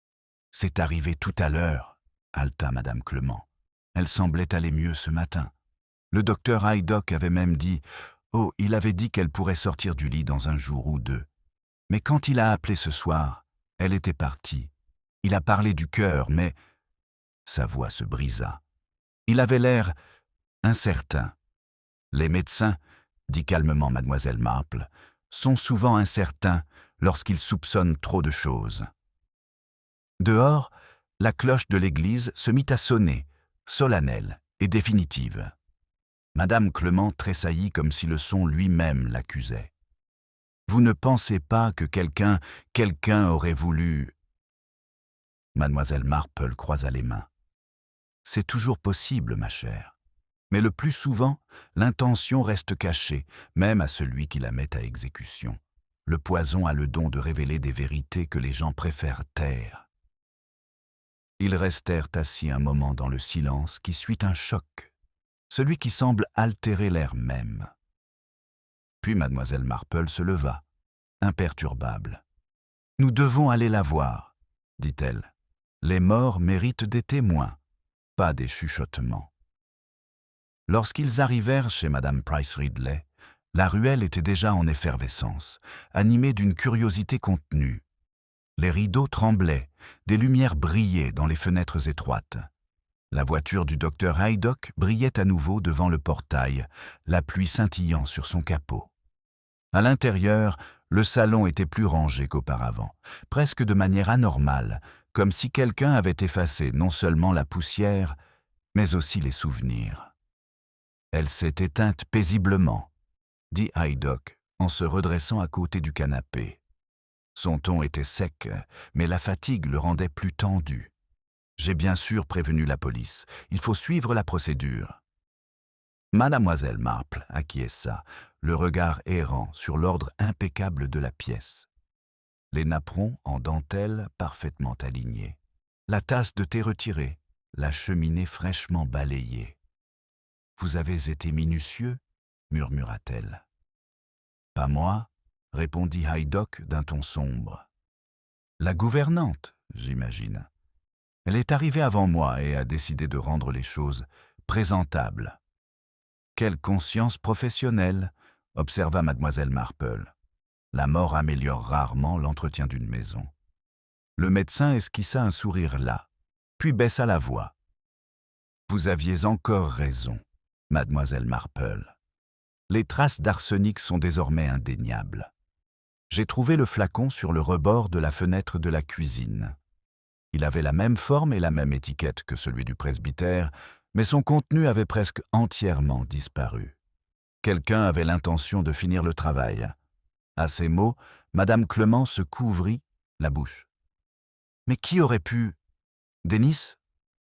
« C'est arrivé tout à l'heure, » haleta Madame Clement. « Elle semblait aller mieux ce matin. Le docteur Haydock avait même dit « Oh, il avait dit qu'elle pourrait sortir du lit dans un jour ou deux. » Mais quand il a appelé ce soir, elle était partie. Il a parlé du cœur, mais... Sa voix se brisa. Il avait l'air incertain. Les médecins, dit calmement mademoiselle Marple, sont souvent incertains lorsqu'ils soupçonnent trop de choses. Dehors, la cloche de l'église se mit à sonner, solennelle et définitive. Madame Clement tressaillit comme si le son lui-même l'accusait. Vous ne pensez pas que quelqu'un aurait voulu... Mademoiselle Marple croisa les mains. C'est toujours possible, ma chère. Mais le plus souvent, l'intention reste cachée, même à celui qui la met à exécution. Le poison a le don de révéler des vérités que les gens préfèrent taire. Ils restèrent assis un moment dans le silence qui suit un choc, celui qui semble altérer l'air même. Puis mademoiselle Marple se leva, imperturbable. « Nous devons aller la voir, » dit-elle. « Les morts méritent des témoins, pas des chuchotements. » Lorsqu'ils arrivèrent chez madame Price Ridley, la ruelle était déjà en effervescence, animée d'une curiosité contenue. Les rideaux tremblaient, des lumières brillaient dans les fenêtres étroites. La voiture du docteur Haydock brillait à nouveau devant le portail, la pluie scintillant sur son capot. À l'intérieur, le salon était plus rangé qu'auparavant, presque de manière anormale, comme si quelqu'un avait effacé non seulement la poussière, mais aussi les souvenirs. « Elle s'est éteinte paisiblement, » dit Haydock en se redressant à côté du canapé. Son ton était sec, mais la fatigue le rendait plus tendu. « J'ai bien sûr prévenu la police. Il faut suivre la procédure. » Mademoiselle Marple acquiesça, le regard errant sur l'ordre impeccable de la pièce. Les napperons en dentelle parfaitement alignés. La tasse de thé retirée, la cheminée fraîchement balayée. « Vous avez été minutieux » murmura-t-elle. « Pas moi » répondit Haydock d'un ton sombre. « La gouvernante, j'imagine. Elle est arrivée avant moi et a décidé de rendre les choses présentables. » « Quelle conscience professionnelle » observa mademoiselle Marple. « La mort améliore rarement l'entretien d'une maison. » Le médecin esquissa un sourire las, puis baissa la voix. « Vous aviez encore raison, mademoiselle Marple. Les traces d'arsenic sont désormais indéniables. J'ai trouvé le flacon sur le rebord de la fenêtre de la cuisine. Il avait la même forme et la même étiquette que celui du presbytère, mais son contenu avait presque entièrement disparu. Quelqu'un avait l'intention de finir le travail. À ces mots, madame Clement se couvrit la bouche. « Mais qui aurait pu... Denis ?»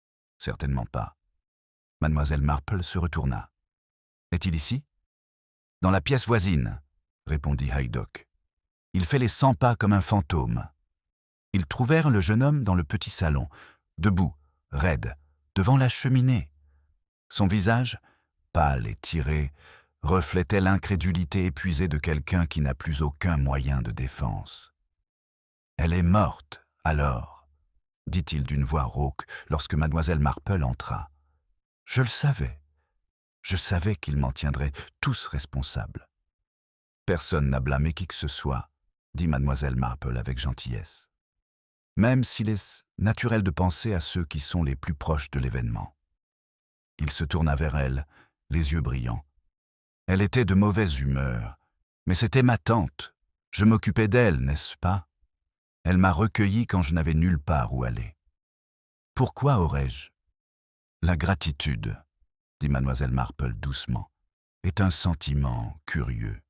« Certainement pas. » Mademoiselle Marple se retourna. « Est-il ici ?»« Dans la pièce voisine, » répondit Haydock. « Il fait les 100 pas comme un fantôme. » Ils trouvèrent le jeune homme dans le petit salon, debout, raide, devant la cheminée. Son visage, pâle et tiré, reflétait l'incrédulité épuisée de quelqu'un qui n'a plus aucun moyen de défense. « Elle est morte, alors », dit-il d'une voix rauque lorsque mademoiselle Marple entra. « Je le savais. Je savais qu'ils m'en tiendraient tous responsables. »« Personne n'a blâmé qui que ce soit, » dit mademoiselle Marple avec gentillesse. « Même s'il est naturel de penser à ceux qui sont les plus proches de l'événement. » Il se tourna vers elle, les yeux brillants. Elle était de mauvaise humeur, mais c'était ma tante. Je m'occupais d'elle, n'est-ce pas? Elle m'a recueilli quand je n'avais nulle part où aller. Pourquoi aurais-je? La gratitude, dit mademoiselle Marple doucement, est un sentiment curieux.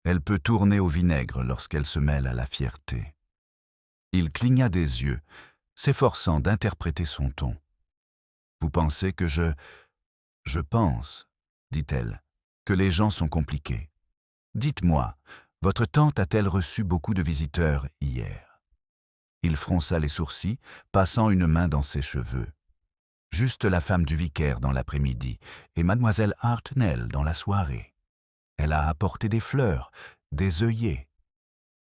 Elle peut tourner au vinaigre lorsqu'elle se mêle à la fierté. Il cligna des yeux, s'efforçant d'interpréter son ton. Vous pensez que je pense, dit-elle, que les gens sont compliqués. Dites-moi, votre tante a-t-elle reçu beaucoup de visiteurs hier? Il fronça les sourcils, passant une main dans ses cheveux. Juste la femme du vicaire dans l'après-midi et mademoiselle Hartnell dans la soirée. Elle a apporté des fleurs, des œillets.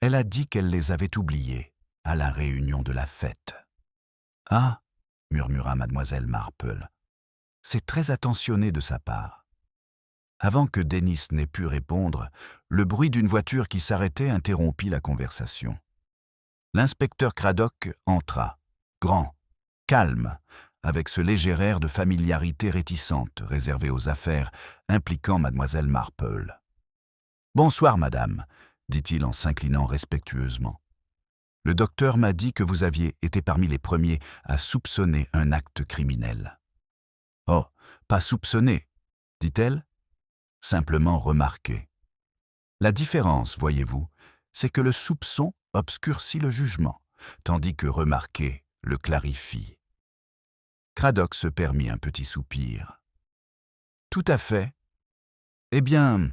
Elle a dit qu'elle les avait oubliés à la réunion de la fête. « Ah !» murmura mademoiselle Marple. « C'est très attentionné de sa part. » Avant que Denis n'ait pu répondre, le bruit d'une voiture qui s'arrêtait interrompit la conversation. L'inspecteur Craddock entra, grand, calme, avec ce léger air de familiarité réticente réservé aux affaires impliquant mademoiselle Marple. « Bonsoir, madame, » dit-il en s'inclinant respectueusement. « Le docteur m'a dit que vous aviez été parmi les premiers à soupçonner un acte criminel. »« Oh, pas soupçonner, » dit-elle, « simplement remarquer. La différence, voyez-vous, c'est que le soupçon obscurcit le jugement, tandis que remarquer le clarifie. » Craddock se permit un petit soupir. « Tout à fait. Eh bien,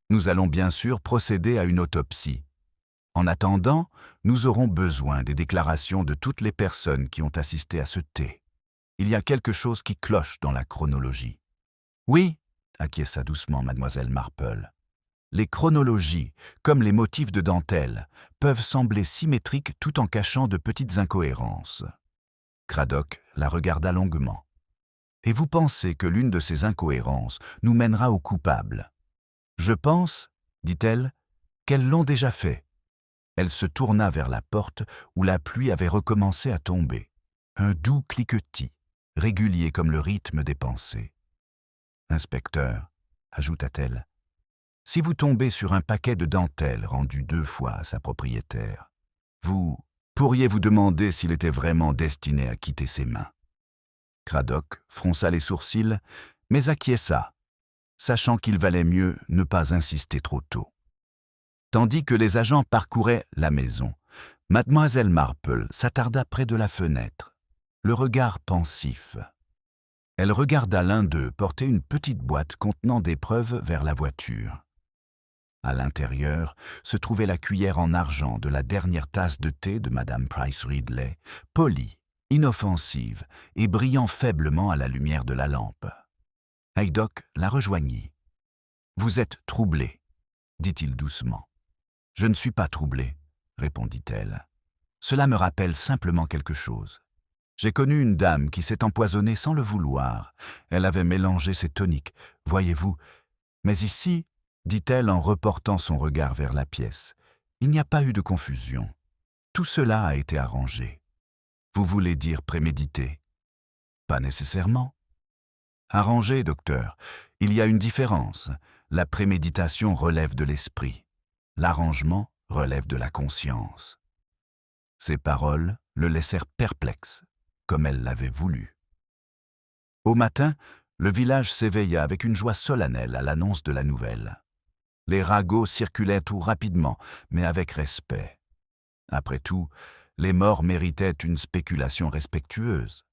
nous allons bien sûr procéder à une autopsie. En attendant, nous aurons besoin des déclarations de toutes les personnes qui ont assisté à ce thé. Il y a quelque chose qui cloche dans la chronologie. »« Oui, » acquiesça doucement mademoiselle Marple. « Les chronologies, comme les motifs de dentelle, peuvent sembler symétriques tout en cachant de petites incohérences. » Craddock la regarda longuement. « Et vous pensez que l'une de ces incohérences nous mènera au coupable? »« Je pense, » dit-elle, « qu'elles l'ont déjà fait. » Elle se tourna vers la porte où la pluie avait recommencé à tomber. Un doux cliquetis, régulier comme le rythme des pensées. « Inspecteur, » ajouta-t-elle, « si vous tombez sur un paquet de dentelles rendu 2 fois à sa propriétaire, vous pourriez vous demander s'il était vraiment destiné à quitter ses mains. » Craddock fronça les sourcils, mais acquiesça, sachant qu'il valait mieux ne pas insister trop tôt. Tandis que les agents parcouraient la maison, Mademoiselle Marple s'attarda près de la fenêtre, le regard pensif. Elle regarda l'un d'eux porter une petite boîte contenant des preuves vers la voiture. À l'intérieur se trouvait la cuillère en argent de la dernière tasse de thé de Madame Price Ridley, polie, inoffensive et brillant faiblement à la lumière de la lampe. Haydock la rejoignit. « Vous êtes troublé, dit-il doucement. « Je ne suis pas troublé, répondit-elle. Cela me rappelle simplement quelque chose. J'ai connu une dame qui s'est empoisonnée sans le vouloir. Elle avait mélangé ses toniques, voyez-vous. Mais ici, dit-elle en reportant son regard vers la pièce, il n'y a pas eu de confusion. Tout cela a été arrangé. Vous voulez dire prémédité? Pas nécessairement. Arrangé, docteur. Il y a une différence. La préméditation relève de l'esprit. L'arrangement relève de la conscience. Ces paroles le laissèrent perplexe, comme elle l'avait voulu. Au matin, le village s'éveilla avec une joie solennelle à l'annonce de la nouvelle. Les ragots circulaient tout rapidement, mais avec respect. Après tout, les morts méritaient une spéculation respectueuse.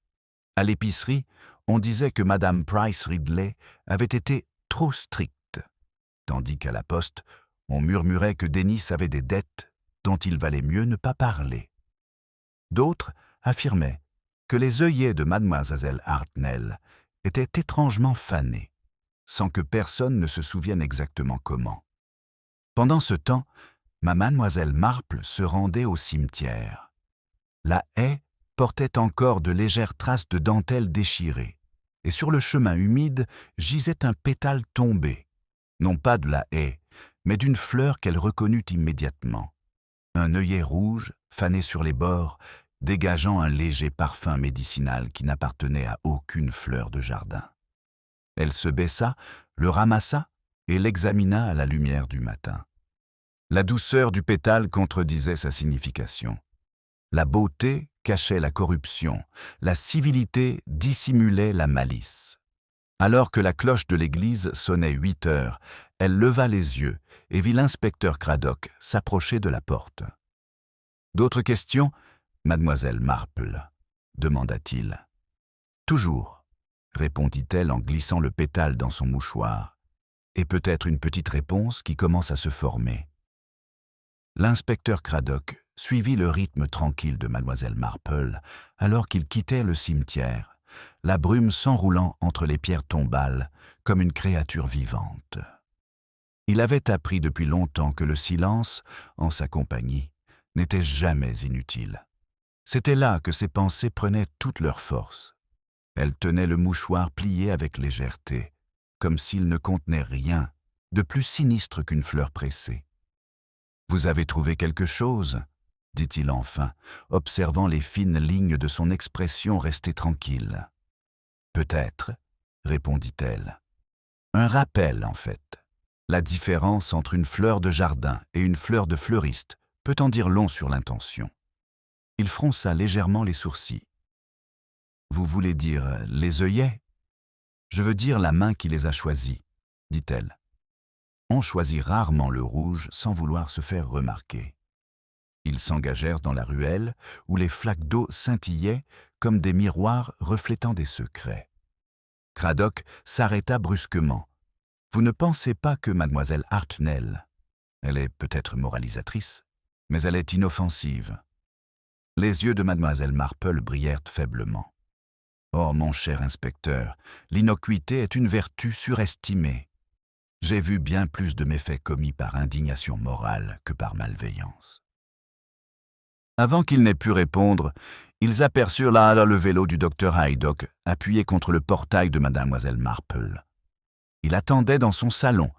À l'épicerie, on disait que Madame Price Ridley avait été trop stricte, tandis qu'à la poste, on murmurait que Denis avait des dettes dont il valait mieux ne pas parler. D'autres affirmaient que les œillets de Mademoiselle Hartnell étaient étrangement fanés, sans que personne ne se souvienne exactement comment. Pendant ce temps, Mademoiselle Marple se rendait au cimetière. La haie portait encore de légères traces de dentelle déchirée, et sur le chemin humide gisait un pétale tombé, non pas de la haie, mais d'une fleur qu'elle reconnut immédiatement. Un œillet rouge, fané sur les bords, dégageant un léger parfum médicinal qui n'appartenait à aucune fleur de jardin. Elle se baissa, le ramassa et l'examina à la lumière du matin. La douceur du pétale contredisait sa signification. La beauté cachait la corruption, la civilité dissimulait la malice. Alors que la cloche de l'église sonnait 8 heures, elle leva les yeux et vit l'inspecteur Craddock s'approcher de la porte. « D'autres questions, Mademoiselle Marple ?» demanda-t-il. « Toujours, » répondit-elle en glissant le pétale dans son mouchoir. « Et peut-être une petite réponse qui commence à se former. » L'inspecteur Craddock suivit le rythme tranquille de Mademoiselle Marple alors qu'il quittait le cimetière, la brume s'enroulant entre les pierres tombales comme une créature vivante. Il avait appris depuis longtemps que le silence, en sa compagnie, n'était jamais inutile. C'était là que ses pensées prenaient toute leur force. Elle tenait le mouchoir plié avec légèreté, comme s'il ne contenait rien de plus sinistre qu'une fleur pressée. « Vous avez trouvé quelque chose ?» dit-il enfin, observant les fines lignes de son expression restée tranquille. « Peut-être, » répondit-elle. « Un rappel, en fait. La différence entre une fleur de jardin et une fleur de fleuriste peut en dire long sur l'intention. » Il fronça légèrement les sourcils. « Vous voulez dire les œillets ? Je veux dire la main qui les a choisis, » dit-elle. On choisit rarement le rouge sans vouloir se faire remarquer. Ils s'engagèrent dans la ruelle où les flaques d'eau scintillaient comme des miroirs reflétant des secrets. Craddock s'arrêta brusquement. « Vous ne pensez pas que Mademoiselle Hartnell, elle est peut-être moralisatrice, mais elle est inoffensive. » Les yeux de Mademoiselle Marple brillèrent faiblement. « Oh, mon cher inspecteur, l'innocuité est une vertu surestimée. J'ai vu bien plus de méfaits commis par indignation morale que par malveillance. » Avant qu'il n'ait pu répondre, ils aperçurent là le vélo du docteur Haydock appuyé contre le portail de Mademoiselle Marple. Il attendait dans son salon,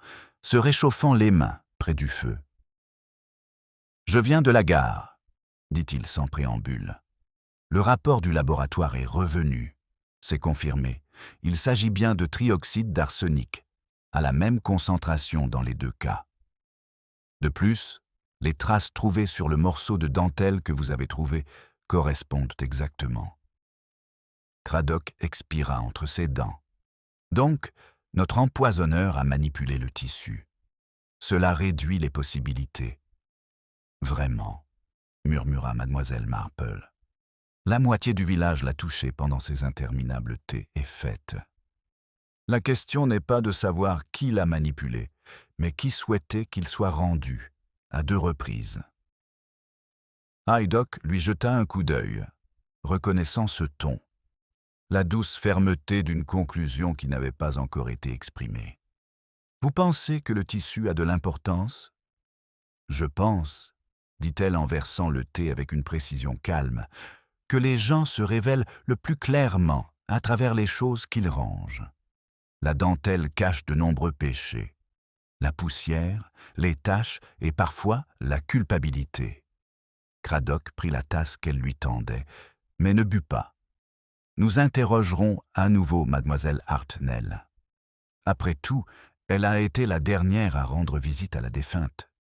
se réchauffant les mains près du feu. « Je viens de la gare, » dit-il sans préambule. « Le rapport du laboratoire est revenu. C'est confirmé. Il s'agit bien de trioxyde d'arsenic, à la même concentration dans les 2 cas. De plus, les traces trouvées sur le morceau de dentelle que vous avez trouvé correspondent exactement. » Craddock expira entre ses dents. « Donc, notre empoisonneur a manipulé le tissu. Cela réduit les possibilités. Vraiment, murmura mademoiselle Marple. La moitié du village l'a touché pendant ces interminables thés et fêtes. La question n'est pas de savoir qui l'a manipulé, mais qui souhaitait qu'il soit rendu, à 2 reprises. Haydock lui jeta un coup d'œil, reconnaissant ce ton, la douce fermeté d'une conclusion qui n'avait pas encore été exprimée. « Vous pensez que le tissu a de l'importance ?»« Je pense, dit-elle en versant le thé avec une précision calme, que les gens se révèlent le plus clairement à travers les choses qu'ils rangent. La dentelle cache de nombreux péchés, la poussière, les taches et parfois la culpabilité. » Cradock prit la tasse qu'elle lui tendait, mais ne but pas. « Nous interrogerons à nouveau mademoiselle Hartnell. Après tout, elle a été la dernière à rendre visite à la défunte.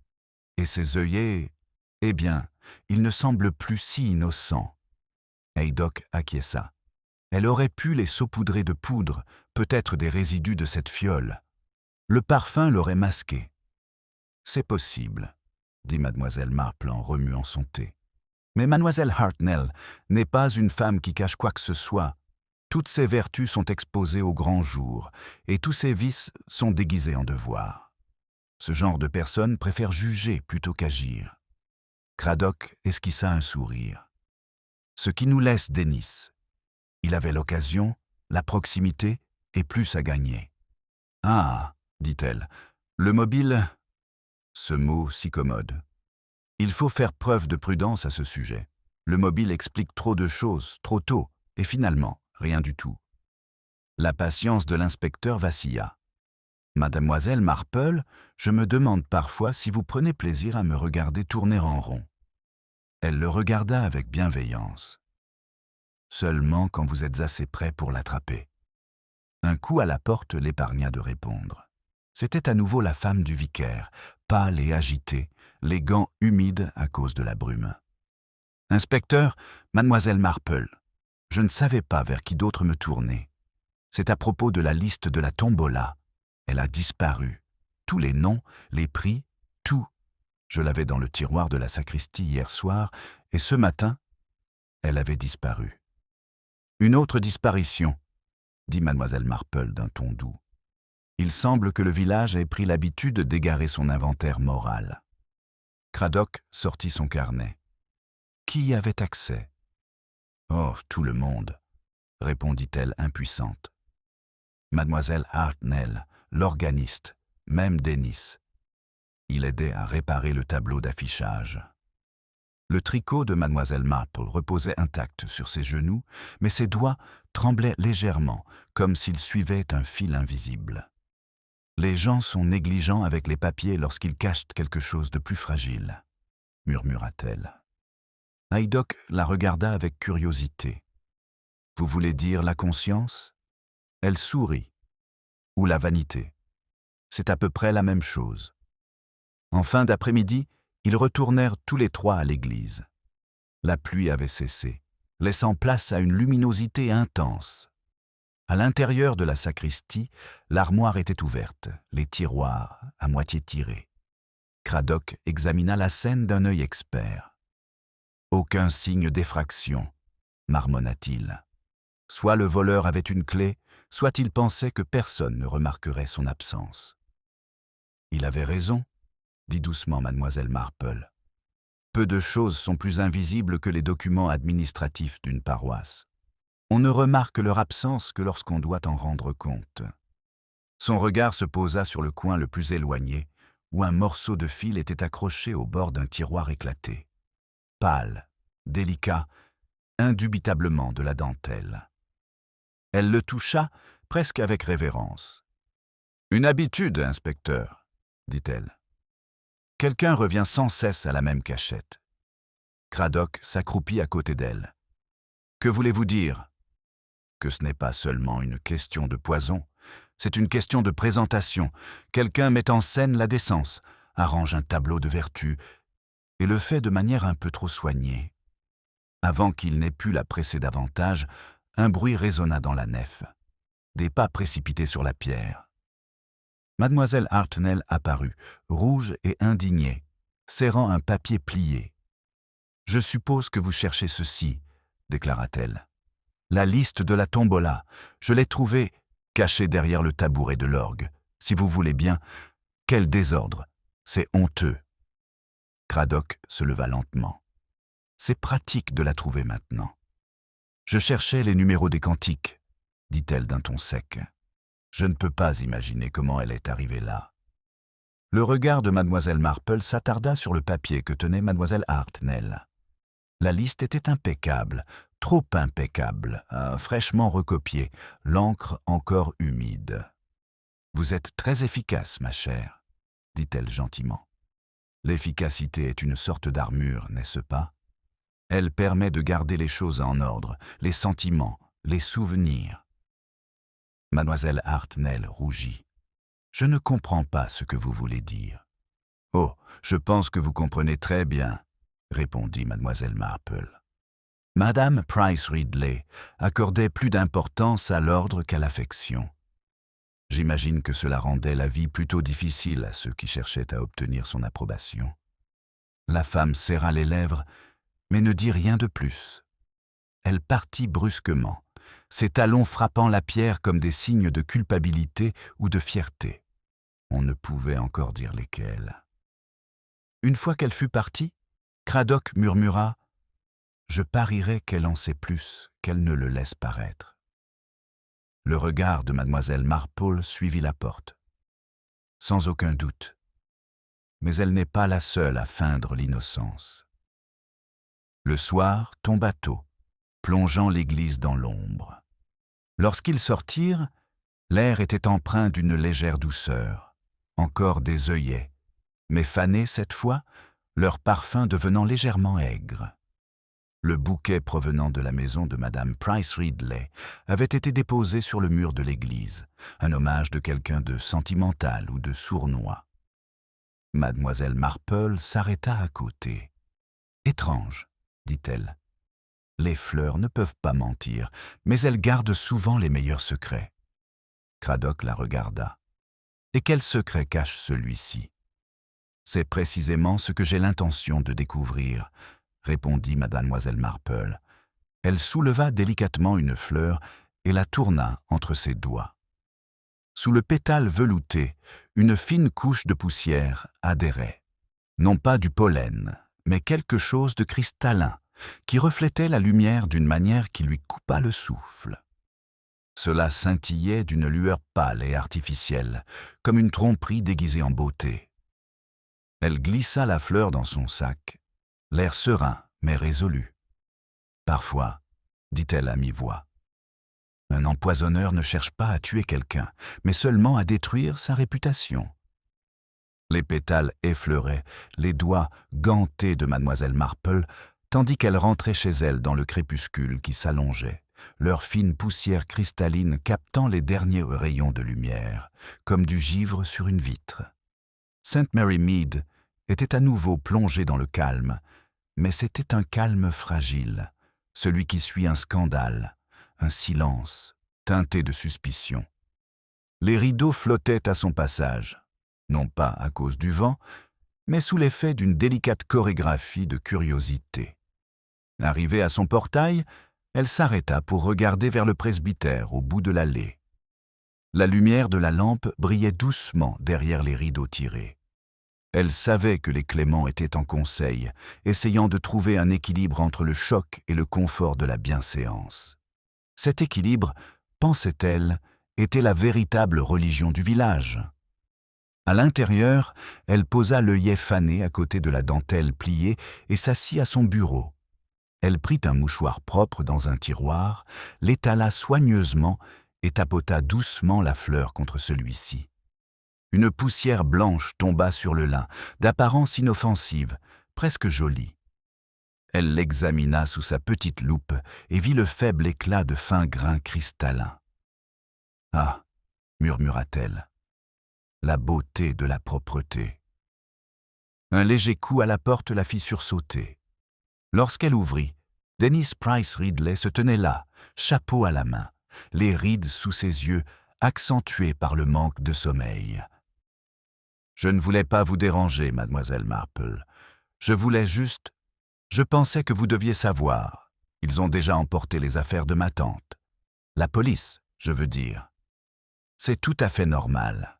Et ses œillets, eh bien, ils ne semblent plus si innocents. » Haydock acquiesça. Elle aurait pu les saupoudrer de poudre, peut-être des résidus de cette fiole. Le parfum l'aurait masqué. « C'est possible, » dit mademoiselle Marple en remuant son thé. « Mais mademoiselle Hartnell n'est pas une femme qui cache quoi que ce soit. Toutes ses vertus sont exposées au grand jour, et tous ses vices sont déguisés en devoirs. Ce genre de personne préfère juger plutôt qu'agir. » Cradock esquissa un sourire. « Ce qui nous laisse Denis. Il avait l'occasion, la proximité et plus à gagner. »« Ah, dit-elle, le mobile, ce mot si commode. Il faut faire preuve de prudence à ce sujet. Le mobile explique trop de choses, trop tôt, et finalement, rien du tout. » La patience de l'inspecteur vacilla. « Mademoiselle Marple, je me demande parfois si vous prenez plaisir à me regarder tourner en rond. » Elle le regarda avec bienveillance. « Seulement quand vous êtes assez près pour l'attraper. » Un coup à la porte l'épargna de répondre. C'était à nouveau la femme du vicaire, pâle et agitée, les gants humides à cause de la brume. « Inspecteur, mademoiselle Marple, je ne savais pas vers qui d'autre me tourner. C'est à propos de la liste de la tombola. Elle a disparu. Tous les noms, les prix, tout. Je l'avais dans le tiroir de la sacristie hier soir, et ce matin, elle avait disparu. »« Une autre disparition, » dit mademoiselle Marple d'un ton doux. « Il semble que le village ait pris l'habitude d'égarer son inventaire moral. » Cradock sortit son carnet. Qui y avait accès ? « Oh, tout le monde, » répondit-elle impuissante. Mademoiselle Hartnell, l'organiste, même Denis. Il aidait à réparer le tableau d'affichage. Le tricot de mademoiselle Marple reposait intact sur ses genoux, mais ses doigts tremblaient légèrement, comme s'ils suivaient un fil invisible. Les gens sont négligents avec les papiers lorsqu'ils cachent quelque chose de plus fragile, murmura-t-elle. Haydock la regarda avec curiosité. « Vous voulez dire la conscience ?» Elle sourit. « Ou la vanité. C'est à peu près la même chose. » En fin d'après-midi, ils retournèrent tous les 3 à l'église. La pluie avait cessé, laissant place à une luminosité intense. À l'intérieur de la sacristie, l'armoire était ouverte, les tiroirs à moitié tirés. Cradock examina la scène d'un œil expert. « Aucun signe d'effraction, » marmonna-t-il. Soit le voleur avait une clé, soit il pensait que personne ne remarquerait son absence. « Il avait raison, » dit doucement mademoiselle Marple. « Peu de choses sont plus invisibles que les documents administratifs d'une paroisse. On ne remarque leur absence que lorsqu'on doit en rendre compte. » Son regard se posa sur le coin le plus éloigné, où un morceau de fil était accroché au bord d'un tiroir éclaté. Pâle, délicat, indubitablement de la dentelle. Elle le toucha presque avec révérence. « Une habitude, inspecteur, » dit-elle. « Quelqu'un revient sans cesse à la même cachette. » Cradock s'accroupit à côté d'elle. « Que voulez-vous dire ? Que ce n'est pas seulement une question de poison, c'est une question de présentation. Quelqu'un met en scène la décence, arrange un tableau de vertu, et le fait de manière un peu trop soignée. Avant qu'il n'ait pu la presser davantage, un bruit résonna dans la nef. Des pas précipités sur la pierre. Mademoiselle Hartnell apparut, rouge et indignée, serrant un papier plié. « Je suppose que vous cherchez ceci, » déclara-t-elle. « La liste de la tombola. Je l'ai trouvée cachée derrière le tabouret de l'orgue. Si vous voulez bien, quel désordre! C'est honteux. » Cradock se leva lentement. « C'est pratique de la trouver maintenant. »« Je cherchais les numéros des cantiques, » dit-elle d'un ton sec. « Je ne peux pas imaginer comment elle est arrivée là. » Le regard de mademoiselle Marple s'attarda sur le papier que tenait mademoiselle Hartnell. La liste était impeccable, trop impeccable, fraîchement recopiée, l'encre encore humide. « Vous êtes très efficace, ma chère, » dit-elle gentiment. « L'efficacité est une sorte d'armure, n'est-ce pas? Elle permet de garder les choses en ordre, les sentiments, les souvenirs. » Mademoiselle Hartnell rougit. « Je ne comprends pas ce que vous voulez dire. »« Oh, je pense que vous comprenez très bien, » répondit mademoiselle Marple. Madame Price Ridley accordait plus d'importance à l'ordre qu'à l'affection. J'imagine que cela rendait la vie plutôt difficile à ceux qui cherchaient à obtenir son approbation. La femme serra les lèvres, mais ne dit rien de plus. Elle partit brusquement, ses talons frappant la pierre comme des signes de culpabilité ou de fierté. On ne pouvait encore dire lesquels. Une fois qu'elle fut partie, Cradock murmura « Je parierais qu'elle en sait plus, qu'elle ne le laisse paraître. » Le regard de mademoiselle Marple suivit la porte. Sans aucun doute. Mais elle n'est pas la seule à feindre l'innocence. Le soir tomba tôt, plongeant l'église dans l'ombre. Lorsqu'ils sortirent, l'air était empreint d'une légère douceur, encore des œillets, mais fanés cette fois, leur parfum devenant légèrement aigre. Le bouquet provenant de la maison de madame Price Ridley avait été déposé sur le mur de l'église, un hommage de quelqu'un de sentimental ou de sournois. Mademoiselle Marple s'arrêta à côté. « Étrange, » dit-elle. « Les fleurs ne peuvent pas mentir, mais elles gardent souvent les meilleurs secrets. » Cradock la regarda. « Et quel secret cache celui-ci ?»« C'est précisément ce que j'ai l'intention de découvrir, » répondit mademoiselle Marple. Elle souleva délicatement une fleur et la tourna entre ses doigts. Sous le pétale velouté, une fine couche de poussière adhérait. Non pas du pollen, mais quelque chose de cristallin, qui reflétait la lumière d'une manière qui lui coupa le souffle. Cela scintillait d'une lueur pâle et artificielle, comme une tromperie déguisée en beauté. Elle glissa la fleur dans son sac, l'air serein mais résolu. « Parfois, » dit-elle à mi-voix, « un empoisonneur ne cherche pas à tuer quelqu'un, mais seulement à détruire sa réputation. » Les pétales effleuraient les doigts gantés de mademoiselle Marple, tandis qu'elle rentrait chez elle dans le crépuscule qui s'allongeait, leur fine poussière cristalline captant les derniers rayons de lumière, comme du givre sur une vitre. St. Mary Mead était à nouveau plongée dans le calme, mais c'était un calme fragile, celui qui suit un scandale, un silence, teinté de suspicion. Les rideaux flottaient à son passage, non pas à cause du vent, mais sous l'effet d'une délicate chorégraphie de curiosité. Arrivée à son portail, elle s'arrêta pour regarder vers le presbytère au bout de l'allée. La lumière de la lampe brillait doucement derrière les rideaux tirés. Elle savait que les Clément étaient en conseil, essayant de trouver un équilibre entre le choc et le confort de la bienséance. Cet équilibre, pensait-elle, était la véritable religion du village. À l'intérieur, elle posa l'œillet fané à côté de la dentelle pliée et s'assit à son bureau. Elle prit un mouchoir propre dans un tiroir, l'étala soigneusement et tapota doucement la fleur contre celui-ci. Une poussière blanche tomba sur le lin, d'apparence inoffensive, presque jolie. Elle l'examina sous sa petite loupe et vit le faible éclat de fins grains cristallins. « Ah !» murmura-t-elle, « la beauté de la propreté. » Un léger coup à la porte la fit sursauter. Lorsqu'elle ouvrit, Dennis Price Ridley se tenait là, chapeau à la main, les rides sous ses yeux accentuées par le manque de sommeil. Je ne voulais pas vous déranger, mademoiselle Marple. Je voulais juste... Je pensais que vous deviez savoir. Ils ont déjà emporté les affaires de ma tante. La police, je veux dire. C'est tout à fait normal,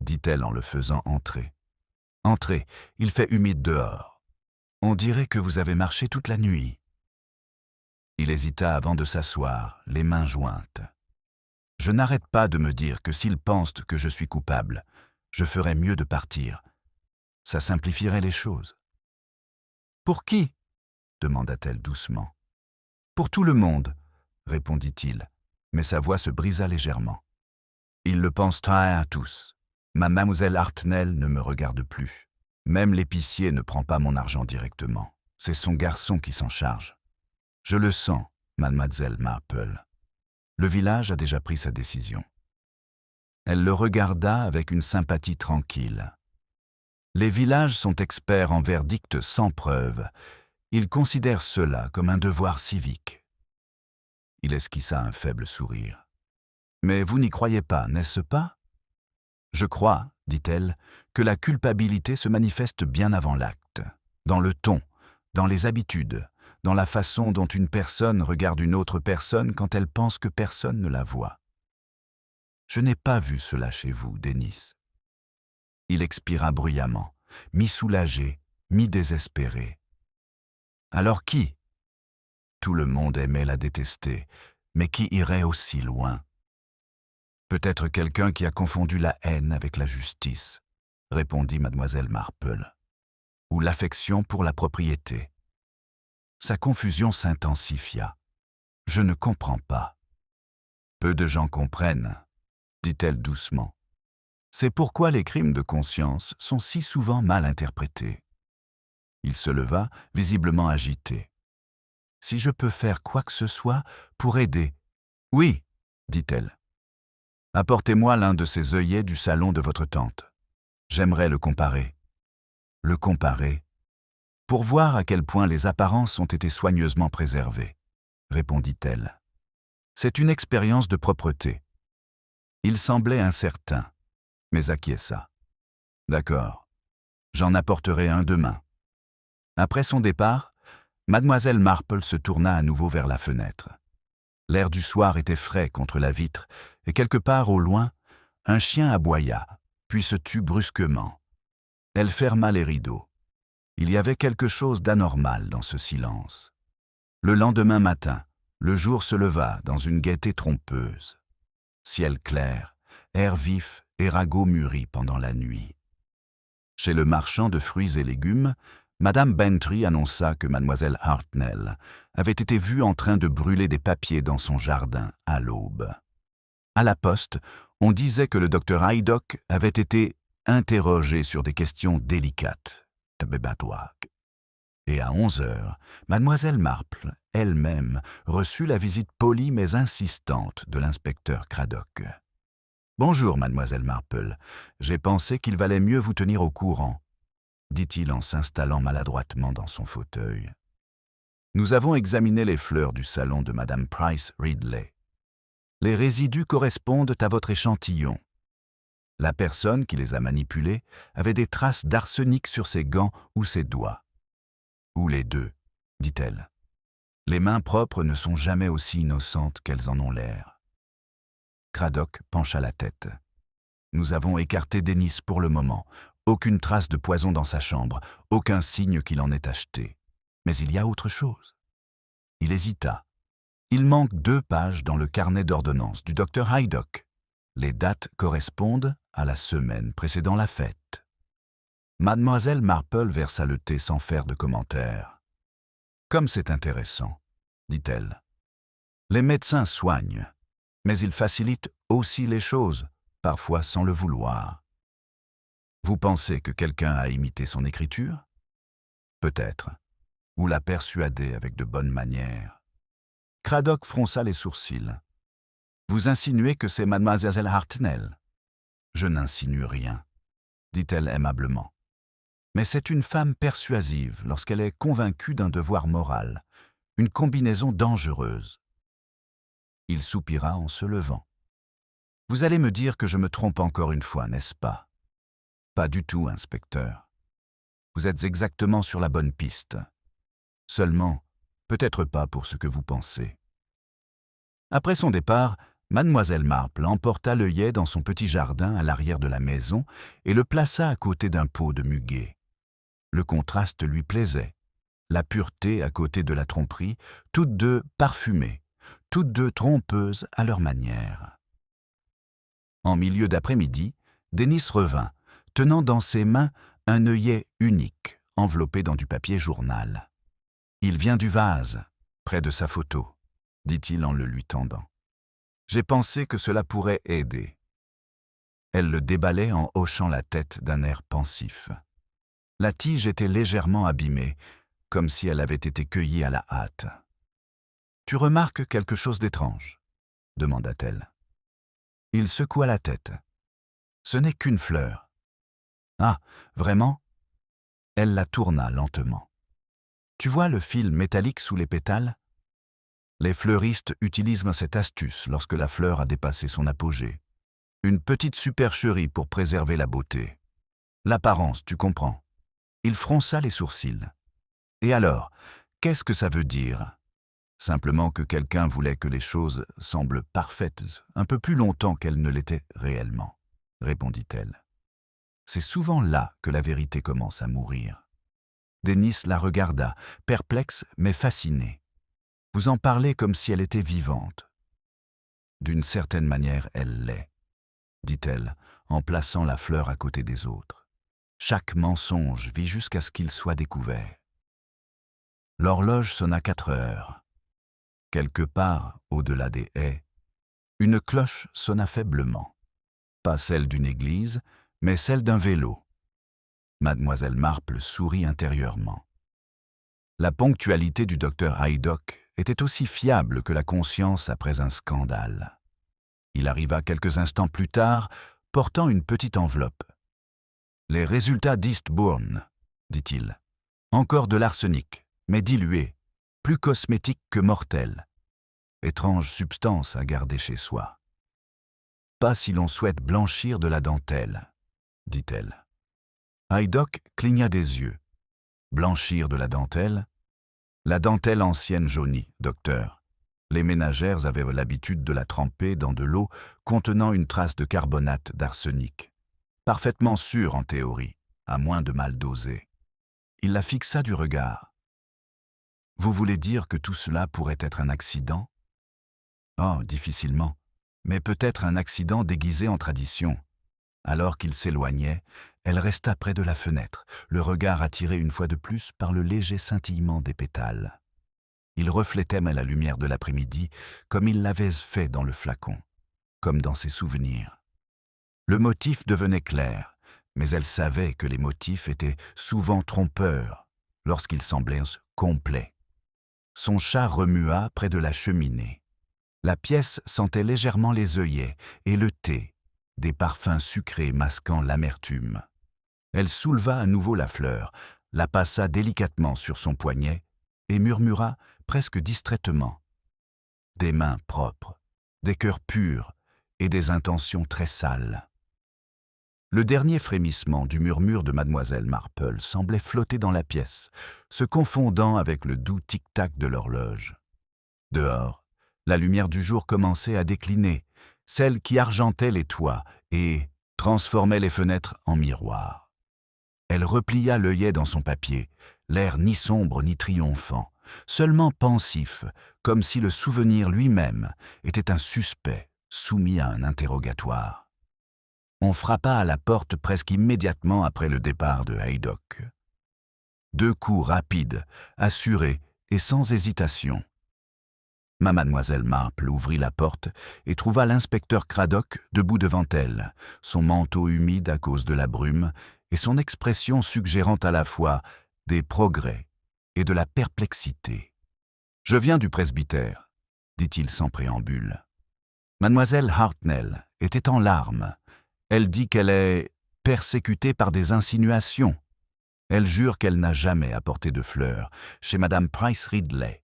dit-elle en le faisant entrer. Entrez, il fait humide dehors. On dirait que vous avez marché toute la nuit. Il hésita avant de s'asseoir, les mains jointes. Je n'arrête pas de me dire que s'ils pensent que je suis coupable, je ferais mieux de partir. Ça simplifierait les choses. Pour qui ? Demanda-t-elle doucement. Pour tout le monde, répondit-il, mais sa voix se brisa légèrement. Ils le pensent à tous. Ma mademoiselle Hartnell ne me regarde plus. Même l'épicier ne prend pas mon argent directement. C'est son garçon qui s'en charge. Je le sens, mademoiselle Marple. Le village a déjà pris sa décision. Elle le regarda avec une sympathie tranquille. Les villages sont experts en verdicts sans preuve. Ils considèrent cela comme un devoir civique. Il esquissa un faible sourire. « Mais vous n'y croyez pas, n'est-ce pas ?»« Je crois, dit-elle, que la culpabilité se manifeste bien avant l'acte, dans le ton, dans les habitudes, dans la façon dont une personne regarde une autre personne quand elle pense que personne ne la voit. Je n'ai pas vu cela chez vous, Denis. » Il expira bruyamment, mi-soulagé, mi-désespéré. Alors qui ? Tout le monde aimait la détester, mais qui irait aussi loin ? Peut-être quelqu'un qui a confondu la haine avec la justice, répondit mademoiselle Marple, ou l'affection pour la propriété. Sa confusion s'intensifia. Je ne comprends pas. Peu de gens comprennent, dit-elle doucement. C'est pourquoi les crimes de conscience sont si souvent mal interprétés. Il se leva, visiblement agité. Si je peux faire quoi que ce soit pour aider. Oui, dit-elle. Apportez-moi l'un de ces œillets du salon de votre tante. J'aimerais le comparer. Le comparer pour voir à quel point les apparences ont été soigneusement préservées, répondit-elle. C'est une expérience de propreté. Il semblait incertain, mais acquiesça. D'accord, j'en apporterai un demain. Après son départ, mademoiselle Marple se tourna à nouveau vers la fenêtre. L'air du soir était frais contre la vitre, et quelque part au loin, un chien aboya, puis se tut brusquement. Elle ferma les rideaux. Il y avait quelque chose d'anormal dans ce silence. Le lendemain matin, le jour se leva dans une gaieté trompeuse. Ciel clair, air vif et ragots mûris pendant la nuit. Chez le marchand de fruits et légumes, Madame Bantry annonça que mademoiselle Hartnell avait été vue en train de brûler des papiers dans son jardin à l'aube. À la poste, on disait que le docteur Haydock avait été interrogé sur des questions délicates. Et à 11 heures, mademoiselle Marple, elle-même, reçut la visite polie mais insistante de l'inspecteur Craddock. « Bonjour, mademoiselle Marple. J'ai pensé qu'il valait mieux vous tenir au courant, » dit-il en s'installant maladroitement dans son fauteuil. « Nous avons examiné les fleurs du salon de madame Price Ridley. Les résidus correspondent à votre échantillon. La personne qui les a manipulés avait des traces d'arsenic sur ses gants ou ses doigts. Ou les deux, dit-elle. Les mains propres ne sont jamais aussi innocentes qu'elles en ont l'air. » Craddock pencha la tête. « Nous avons écarté Denis pour le moment. Aucune trace de poison dans sa chambre, aucun signe qu'il en ait acheté. Mais il y a autre chose. » Il hésita. Il manque 2 pages dans le carnet d'ordonnance du docteur Haydock. Les dates correspondent à la semaine précédant la fête. Mademoiselle Marple versa le thé sans faire de commentaire. « Comme c'est intéressant, » dit-elle. « Les médecins soignent, mais ils facilitent aussi les choses, parfois sans le vouloir. Vous pensez que quelqu'un a imité son écriture ? Peut-être, ou l'a persuadé avec de bonnes manières. » Craddock fronça les sourcils. « Vous insinuez que c'est mademoiselle Hartnell ? » ?»« Je n'insinue rien, » dit-elle aimablement. « Mais c'est une femme persuasive lorsqu'elle est convaincue d'un devoir moral, une combinaison dangereuse. » Il soupira en se levant. « Vous allez me dire que je me trompe encore une fois, n'est-ce pas ? Pas du tout, inspecteur. Vous êtes exactement sur la bonne piste. Seulement, peut-être pas pour ce que vous pensez. Après son départ, Mademoiselle Marple emporta l'œillet dans son petit jardin à l'arrière de la maison et le plaça à côté d'un pot de muguet. Le contraste lui plaisait. La pureté à côté de la tromperie, toutes deux parfumées, toutes deux trompeuses à leur manière. En milieu d'après-midi, Denis revint, tenant dans ses mains un œillet unique, enveloppé dans du papier journal. « Il vient du vase, près de sa photo », dit-il en le lui tendant. « J'ai pensé que cela pourrait aider. » Elle le déballait en hochant la tête d'un air pensif. La tige était légèrement abîmée, comme si elle avait été cueillie à la hâte. « Tu remarques quelque chose d'étrange » demanda-t-elle. Il secoua la tête. « Ce n'est qu'une fleur. »« Ah, vraiment ?» Elle la tourna lentement. « Tu vois le fil métallique sous les pétales ? Les fleuristes utilisent cette astuce lorsque la fleur a dépassé son apogée. Une petite supercherie pour préserver la beauté. L'apparence, tu comprends. » Il fronça les sourcils. « Et alors, qu'est-ce que ça veut dire ? Simplement que quelqu'un voulait que les choses semblent parfaites un peu plus longtemps qu'elles ne l'étaient réellement, » répondit-elle. C'est souvent là que la vérité commence à mourir. Denis la regarda, perplexe mais fasciné. Vous en parlez comme si elle était vivante. D'une certaine manière, elle l'est, dit-elle, en plaçant la fleur à côté des autres. Chaque mensonge vit jusqu'à ce qu'il soit découvert. L'horloge sonna 4 heures. Quelque part, au-delà des haies, une cloche sonna faiblement. Pas celle d'une église, mais celle d'un vélo. Mademoiselle Marple sourit intérieurement. La ponctualité du docteur Haydock était aussi fiable que la conscience après un scandale. Il arriva quelques instants plus tard, portant une petite enveloppe. « Les résultats d'Eastbourne, » dit-il. « Encore de l'arsenic, mais dilué, plus cosmétique que mortel. Étrange substance à garder chez soi. Pas si l'on souhaite blanchir de la dentelle, » dit-elle. Haydock cligna des yeux. Blanchir de la dentelle ? La dentelle ancienne jaunie, docteur. Les ménagères avaient l'habitude de la tremper dans de l'eau contenant une trace de carbonate d'arsenic. Parfaitement sûre en théorie, à moins de mal doser. Il la fixa du regard. « Vous voulez dire que tout cela pourrait être un accident ? » « Oh, difficilement. Mais peut-être un accident déguisé en tradition. » Alors qu'il s'éloignait, elle resta près de la fenêtre, le regard attiré une fois de plus par le léger scintillement des pétales. Il reflétait la lumière de l'après-midi, comme il l'avait fait dans le flacon, comme dans ses souvenirs. Le motif devenait clair, mais elle savait que les motifs étaient souvent trompeurs, lorsqu'ils semblaient complets. Son chat remua près de la cheminée. La pièce sentait légèrement les œillets et le thé, des parfums sucrés masquant l'amertume. Elle souleva à nouveau la fleur, la passa délicatement sur son poignet et murmura presque distraitement. Des mains propres, des cœurs purs et des intentions très sales. Le dernier frémissement du murmure de Mademoiselle Marple semblait flotter dans la pièce, se confondant avec le doux tic-tac de l'horloge. Dehors, la lumière du jour commençait à décliner, celle qui argentait les toits et transformait les fenêtres en miroirs. Elle replia l'œillet dans son papier, l'air ni sombre ni triomphant, seulement pensif, comme si le souvenir lui-même était un suspect soumis à un interrogatoire. On frappa à la porte presque immédiatement après le départ de Haydock. 2 coups rapides, assurés et sans hésitation. Mademoiselle Marple ouvrit la porte et trouva l'inspecteur Craddock debout devant elle, son manteau humide à cause de la brume et son expression suggérant à la fois des progrès et de la perplexité. « Je viens du presbytère, » dit-il sans préambule. Mademoiselle Hartnell était en larmes. Elle dit qu'elle est persécutée par des insinuations. Elle jure qu'elle n'a jamais apporté de fleurs chez Madame Price Ridley.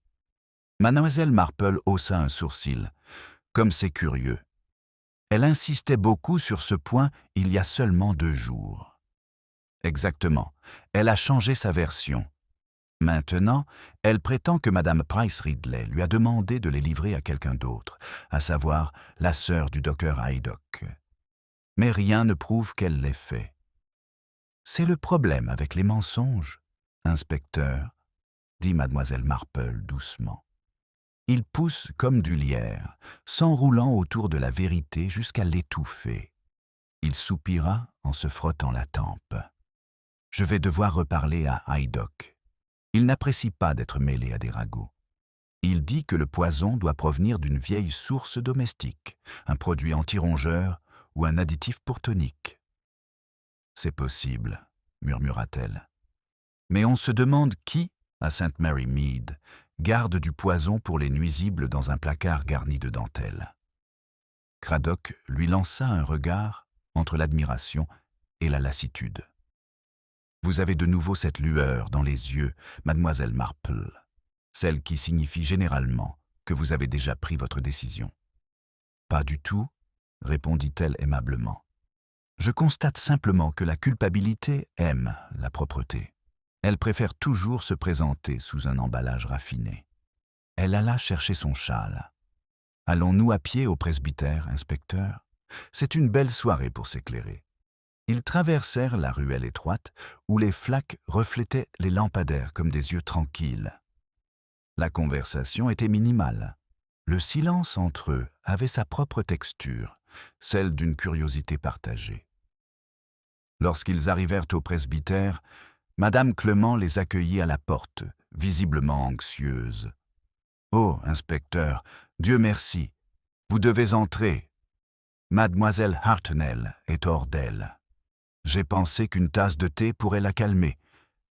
Mademoiselle Marple haussa un sourcil. Comme c'est curieux. Elle insistait beaucoup sur ce point il y a seulement 2 jours. Exactement. Elle a changé sa version. Maintenant, elle prétend que Madame Price Ridley lui a demandé de les livrer à quelqu'un d'autre, à savoir la sœur du docteur Haydock. Mais rien ne prouve qu'elle l'ait fait. C'est le problème avec les mensonges, inspecteur, dit mademoiselle Marple doucement. Ils poussent comme du lierre, s'enroulant autour de la vérité jusqu'à l'étouffer. Il soupira en se frottant la tempe. Je vais devoir reparler à Haydock. Il n'apprécie pas d'être mêlé à des ragots. Il dit que le poison doit provenir d'une vieille source domestique, un produit anti-rongeur ou un additif pour tonique. C'est possible, murmura-t-elle. Mais on se demande qui, à St. Mary Mead, garde du poison pour les nuisibles dans un placard garni de dentelle. Craddock lui lança un regard entre l'admiration et la lassitude. Vous avez de nouveau cette lueur dans les yeux, mademoiselle Marple, celle qui signifie généralement que vous avez déjà pris votre décision. Pas du tout, répondit-elle aimablement. Je constate simplement que la culpabilité aime la propreté. Elle préfère toujours se présenter sous un emballage raffiné. Elle alla chercher son châle. Allons-nous à pied au presbytère, inspecteur? C'est une belle soirée pour s'éclairer. Ils traversèrent la ruelle étroite où les flaques reflétaient les lampadaires comme des yeux tranquilles. La conversation était minimale. Le silence entre eux avait sa propre texture, celle d'une curiosité partagée. Lorsqu'ils arrivèrent au presbytère, Madame Clement les accueillit à la porte, visiblement anxieuse. « Oh, inspecteur, Dieu merci, vous devez entrer. Mademoiselle Hartnell est hors d'elle. J'ai pensé qu'une tasse de thé pourrait la calmer,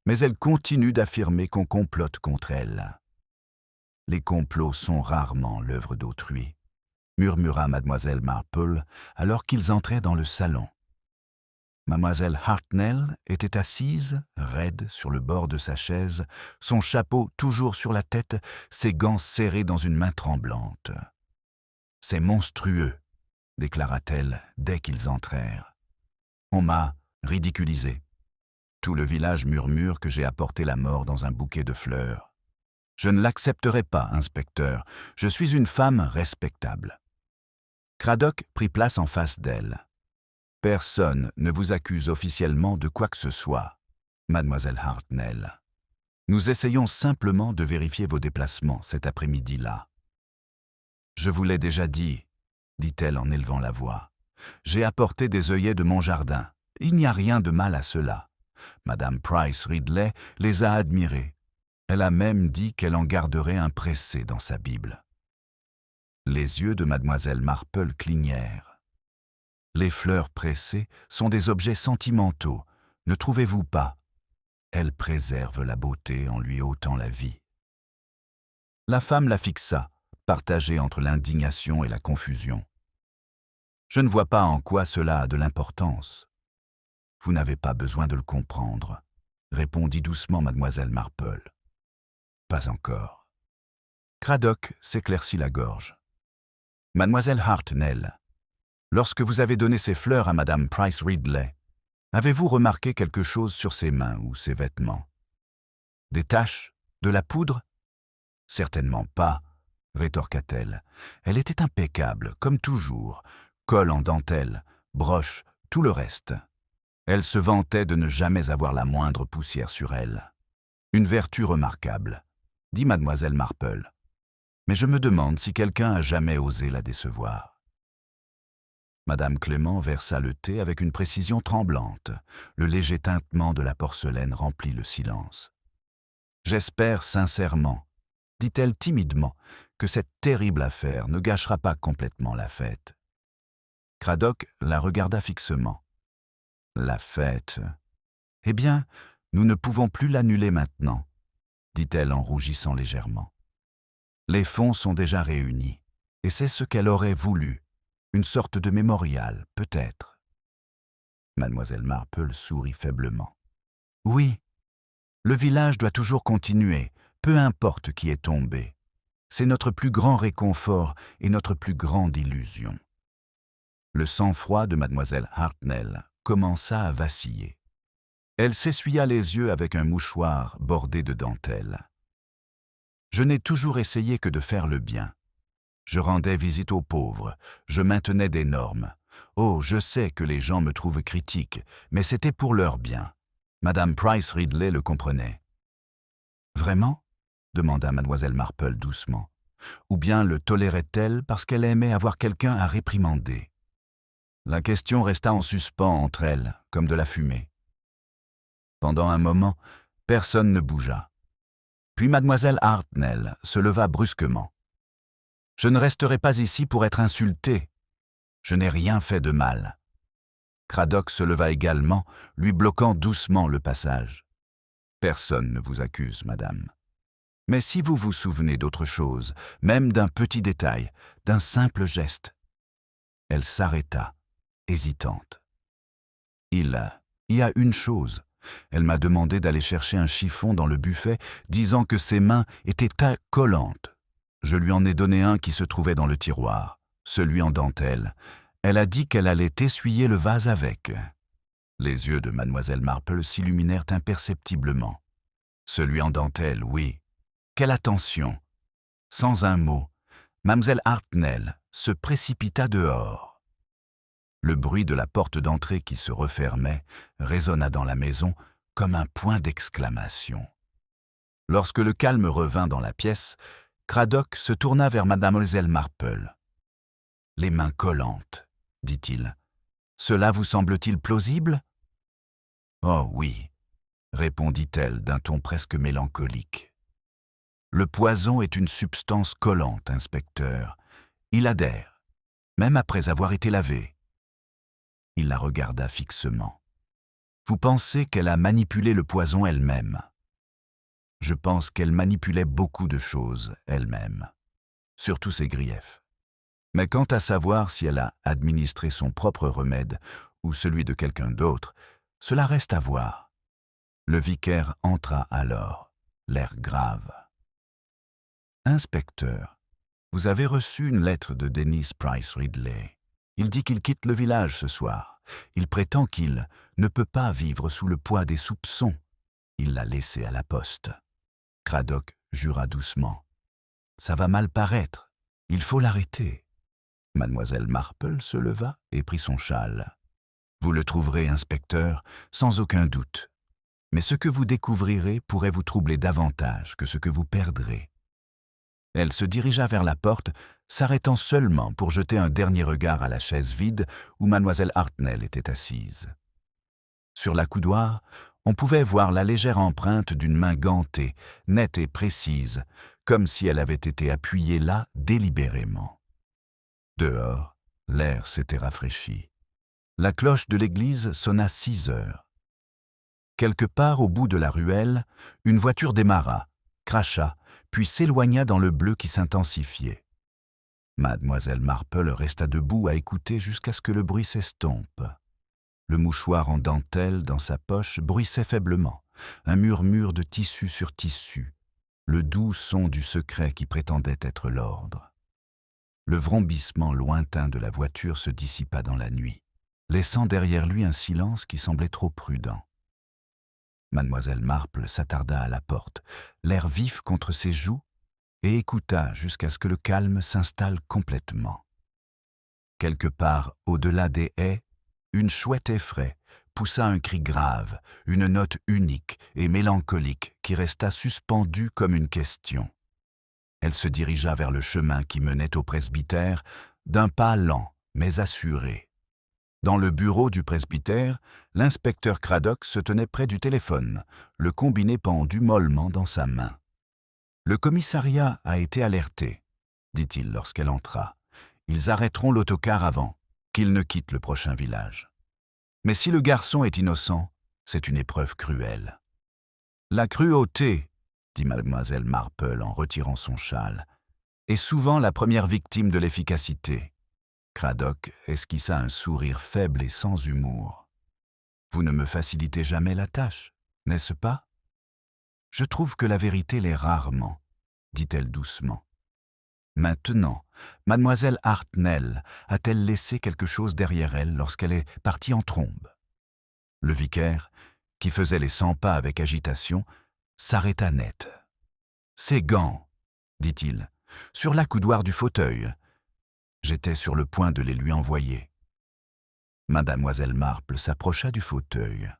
mais elle continue d'affirmer qu'on complote contre elle. » « Les complots sont rarement l'œuvre d'autrui, » murmura mademoiselle Marple alors qu'ils entraient dans le salon. Mademoiselle Hartnell était assise, raide, sur le bord de sa chaise, son chapeau toujours sur la tête, ses gants serrés dans une main tremblante. « C'est monstrueux, » déclara-t-elle dès qu'ils entrèrent. « On m'a ridiculisé. Tout le village murmure que j'ai apporté la mort dans un bouquet de fleurs. Je ne l'accepterai pas, inspecteur. Je suis une femme respectable. » Craddock prit place en face d'elle. « Personne ne vous accuse officiellement de quoi que ce soit, mademoiselle Hartnell. Nous essayons simplement de vérifier vos déplacements cet après-midi-là. »« Je vous l'ai déjà dit, » dit-elle en élevant la voix. « J'ai apporté des œillets de mon jardin. Il n'y a rien de mal à cela. Madame Price Ridley les a admirés. Elle a même dit qu'elle en garderait un pressé dans sa Bible. » Les yeux de mademoiselle Marple clignèrent. « Les fleurs pressées sont des objets sentimentaux, ne trouvez-vous pas? Elles préservent la beauté en lui ôtant la vie. » La femme la fixa, partagée entre l'indignation et la confusion. « Je ne vois pas en quoi cela a de l'importance. »« Vous n'avez pas besoin de le comprendre, » répondit doucement mademoiselle Marple. « Pas encore. » Craddock s'éclaircit la gorge. « Mademoiselle Hartnell, lorsque vous avez donné ces fleurs à Madame Price Ridley, avez-vous remarqué quelque chose sur ses mains ou ses vêtements? Des taches? De la poudre? » ?»« Certainement pas, » rétorqua-t-elle. « Elle était impeccable, comme toujours, col en dentelle, broche, tout le reste. Elle se vantait de ne jamais avoir la moindre poussière sur elle. Une vertu remarquable, » dit mademoiselle Marple. « Mais je me demande si quelqu'un a jamais osé la décevoir. » Madame Clement versa le thé avec une précision tremblante. Le léger tintement de la porcelaine remplit le silence. « J'espère sincèrement, » dit-elle timidement, « que cette terrible affaire ne gâchera pas complètement la fête. » Craddock la regarda fixement. « La fête? Eh bien, nous ne pouvons plus l'annuler maintenant, » dit-elle en rougissant légèrement. « Les fonds sont déjà réunis, et c'est ce qu'elle aurait voulu, une sorte de mémorial, peut-être. » Mademoiselle Marple sourit faiblement. « Oui, le village doit toujours continuer, peu importe qui est tombé. C'est notre plus grand réconfort et notre plus grande illusion. » Le sang-froid de mademoiselle Hartnell commença à vaciller. Elle s'essuya les yeux avec un mouchoir bordé de dentelle. « Je n'ai toujours essayé que de faire le bien. Je rendais visite aux pauvres, je maintenais des normes. Oh, je sais que les gens me trouvent critique, mais c'était pour leur bien. » Madame Price Ridley le comprenait. « Vraiment ?» demanda mademoiselle Marple doucement. Ou bien le tolérait-elle parce qu'elle aimait avoir quelqu'un à réprimander? La question resta en suspens entre elles, comme de la fumée. Pendant un moment, personne ne bougea. Puis mademoiselle Hartnell se leva brusquement. « Je ne resterai pas ici pour être insultée. Je n'ai rien fait de mal. » Cradock se leva également, lui bloquant doucement le passage. « Personne ne vous accuse, madame. Mais si vous vous souvenez d'autre chose, même d'un petit détail, d'un simple geste. » Elle s'arrêta, hésitante. « Il y a une chose. Elle m'a demandé d'aller chercher un chiffon dans le buffet, disant que ses mains étaient collantes. Je lui en ai donné un qui se trouvait dans le tiroir, celui en dentelle. Elle a dit qu'elle allait essuyer le vase avec. » Les yeux de mademoiselle Marple s'illuminèrent imperceptiblement. « Celui en dentelle, oui. Quelle attention !» Sans un mot, mademoiselle Hartnell se précipita dehors. Le bruit de la porte d'entrée qui se refermait résonna dans la maison comme un point d'exclamation. Lorsque le calme revint dans la pièce, Cradock se tourna vers mademoiselle Marple. « Les mains collantes, dit-il. Cela vous semble-t-il plausible ? » « Oh oui, répondit-elle d'un ton presque mélancolique. Le poison est une substance collante, inspecteur. Il adhère, même après avoir été lavé. Il la regarda fixement. Vous pensez qu'elle a manipulé le poison elle-même? Je pense qu'elle manipulait beaucoup de choses elle-même, surtout ses griefs. Mais quant à savoir si elle a administré son propre remède ou celui de quelqu'un d'autre, cela reste à voir. Le vicaire entra alors, l'air grave. « Inspecteur, vous avez reçu une lettre de Dennis Price Ridley. Il dit qu'il quitte le village ce soir. Il prétend qu'il ne peut pas vivre sous le poids des soupçons. Il l'a laissé à la poste. » Cradock jura doucement. « Ça va mal paraître. Il faut l'arrêter. » Mademoiselle Marple se leva et prit son châle. « Vous le trouverez, inspecteur, sans aucun doute. Mais ce que vous découvrirez pourrait vous troubler davantage que ce que vous perdrez. » Elle se dirigea vers la porte, s'arrêtant seulement pour jeter un dernier regard à la chaise vide où mademoiselle Hartnell était assise. Sur la coudoir, on pouvait voir la légère empreinte d'une main gantée, nette et précise, comme si elle avait été appuyée là délibérément. Dehors, l'air s'était rafraîchi. La cloche de l'église sonna 6 heures. Quelque part au bout de la ruelle, une voiture démarra, cracha, puis s'éloigna dans le bleu qui s'intensifiait. Mademoiselle Marple resta debout à écouter jusqu'à ce que le bruit s'estompe. Le mouchoir en dentelle dans sa poche bruissait faiblement, un murmure de tissu sur tissu, le doux son du secret qui prétendait être l'ordre. Le vrombissement lointain de la voiture se dissipa dans la nuit, laissant derrière lui un silence qui semblait trop prudent. Mademoiselle Marple s'attarda à la porte, l'air vif contre ses joues, et écouta jusqu'à ce que le calme s'installe complètement. Quelque part au-delà des haies, une chouette effraie poussa un cri grave, une note unique et mélancolique qui resta suspendue comme une question. Elle se dirigea vers le chemin qui menait au presbytère, d'un pas lent mais assuré. Dans le bureau du presbytère, l'inspecteur Cradock se tenait près du téléphone, le combiné pendu mollement dans sa main. « Le commissariat a été alerté, » dit-il lorsqu'elle entra. « Ils arrêteront l'autocar avant qu'il ne quitte le prochain village. Mais si le garçon est innocent, c'est une épreuve cruelle. »« La cruauté, » dit mademoiselle Marple en retirant son châle, « est souvent la première victime de l'efficacité. » Cradock esquissa un sourire faible et sans humour. « Vous ne me facilitez jamais la tâche, n'est-ce pas ? » « Je trouve que la vérité l'est rarement, » dit-elle doucement. « Maintenant, mademoiselle Hartnell a-t-elle laissé quelque chose derrière elle lorsqu'elle est partie en trombe ?» Le vicaire, qui faisait les 100 pas avec agitation, s'arrêta net. « Ces gants, dit-il, sur l'accoudoir du fauteuil. » J'étais sur le point de les lui envoyer. Mademoiselle Marple s'approcha du fauteuil.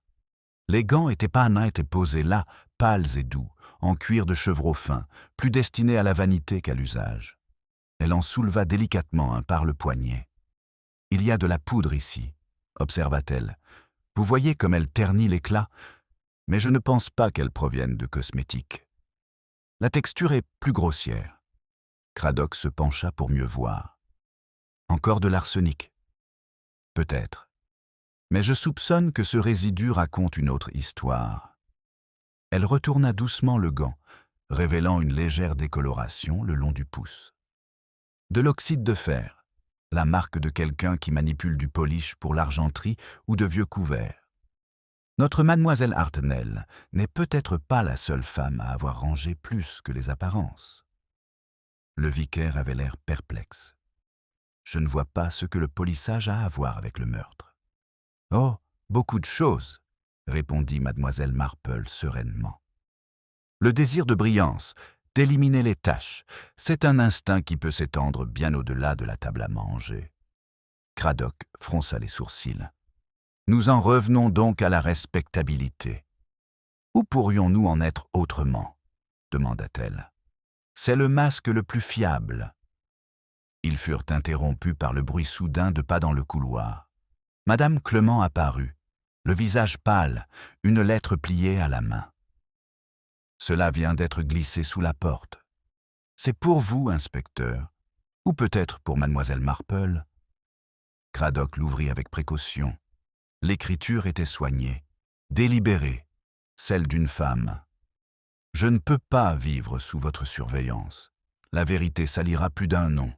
Les gants étaient pas nets et posés là, pâles et doux, en cuir de chevreau fin, plus destinés à la vanité qu'à l'usage. Elle en souleva délicatement un par le poignet. « Il y a de la poudre ici, » observa-t-elle. « Vous voyez comme elle ternit l'éclat, mais je ne pense pas qu'elle provienne de cosmétiques. La texture est plus grossière. » Cradock se pencha pour mieux voir. « Encore de l'arsenic ? Peut-être. Mais je soupçonne que ce résidu raconte une autre histoire. » Elle retourna doucement le gant, révélant une légère décoloration le long du pouce. « De l'oxyde de fer, la marque de quelqu'un qui manipule du polish pour l'argenterie ou de vieux couverts. Notre mademoiselle Hartnell n'est peut-être pas la seule femme à avoir rangé plus que les apparences. » Le vicaire avait l'air perplexe. « Je ne vois pas ce que le polissage a à voir avec le meurtre. »« Oh, beaucoup de choses, » répondit mademoiselle Marple sereinement. « Le désir de brillance, d'éliminer les taches, c'est un instinct qui peut s'étendre bien au-delà de la table à manger. » Cradock fronça les sourcils. « Nous en revenons donc à la respectabilité. Où pourrions-nous en être autrement ?» demanda-t-elle. « C'est le masque le plus fiable. » Ils furent interrompus par le bruit soudain de pas dans le couloir. Madame Clement apparut, le visage pâle, une lettre pliée à la main. « Cela vient d'être glissé sous la porte. C'est pour vous, inspecteur, ou peut-être pour mademoiselle Marple. » Cradock l'ouvrit avec précaution. L'écriture était soignée, délibérée, celle d'une femme. « Je ne peux pas vivre sous votre surveillance. La vérité salira plus d'un nom.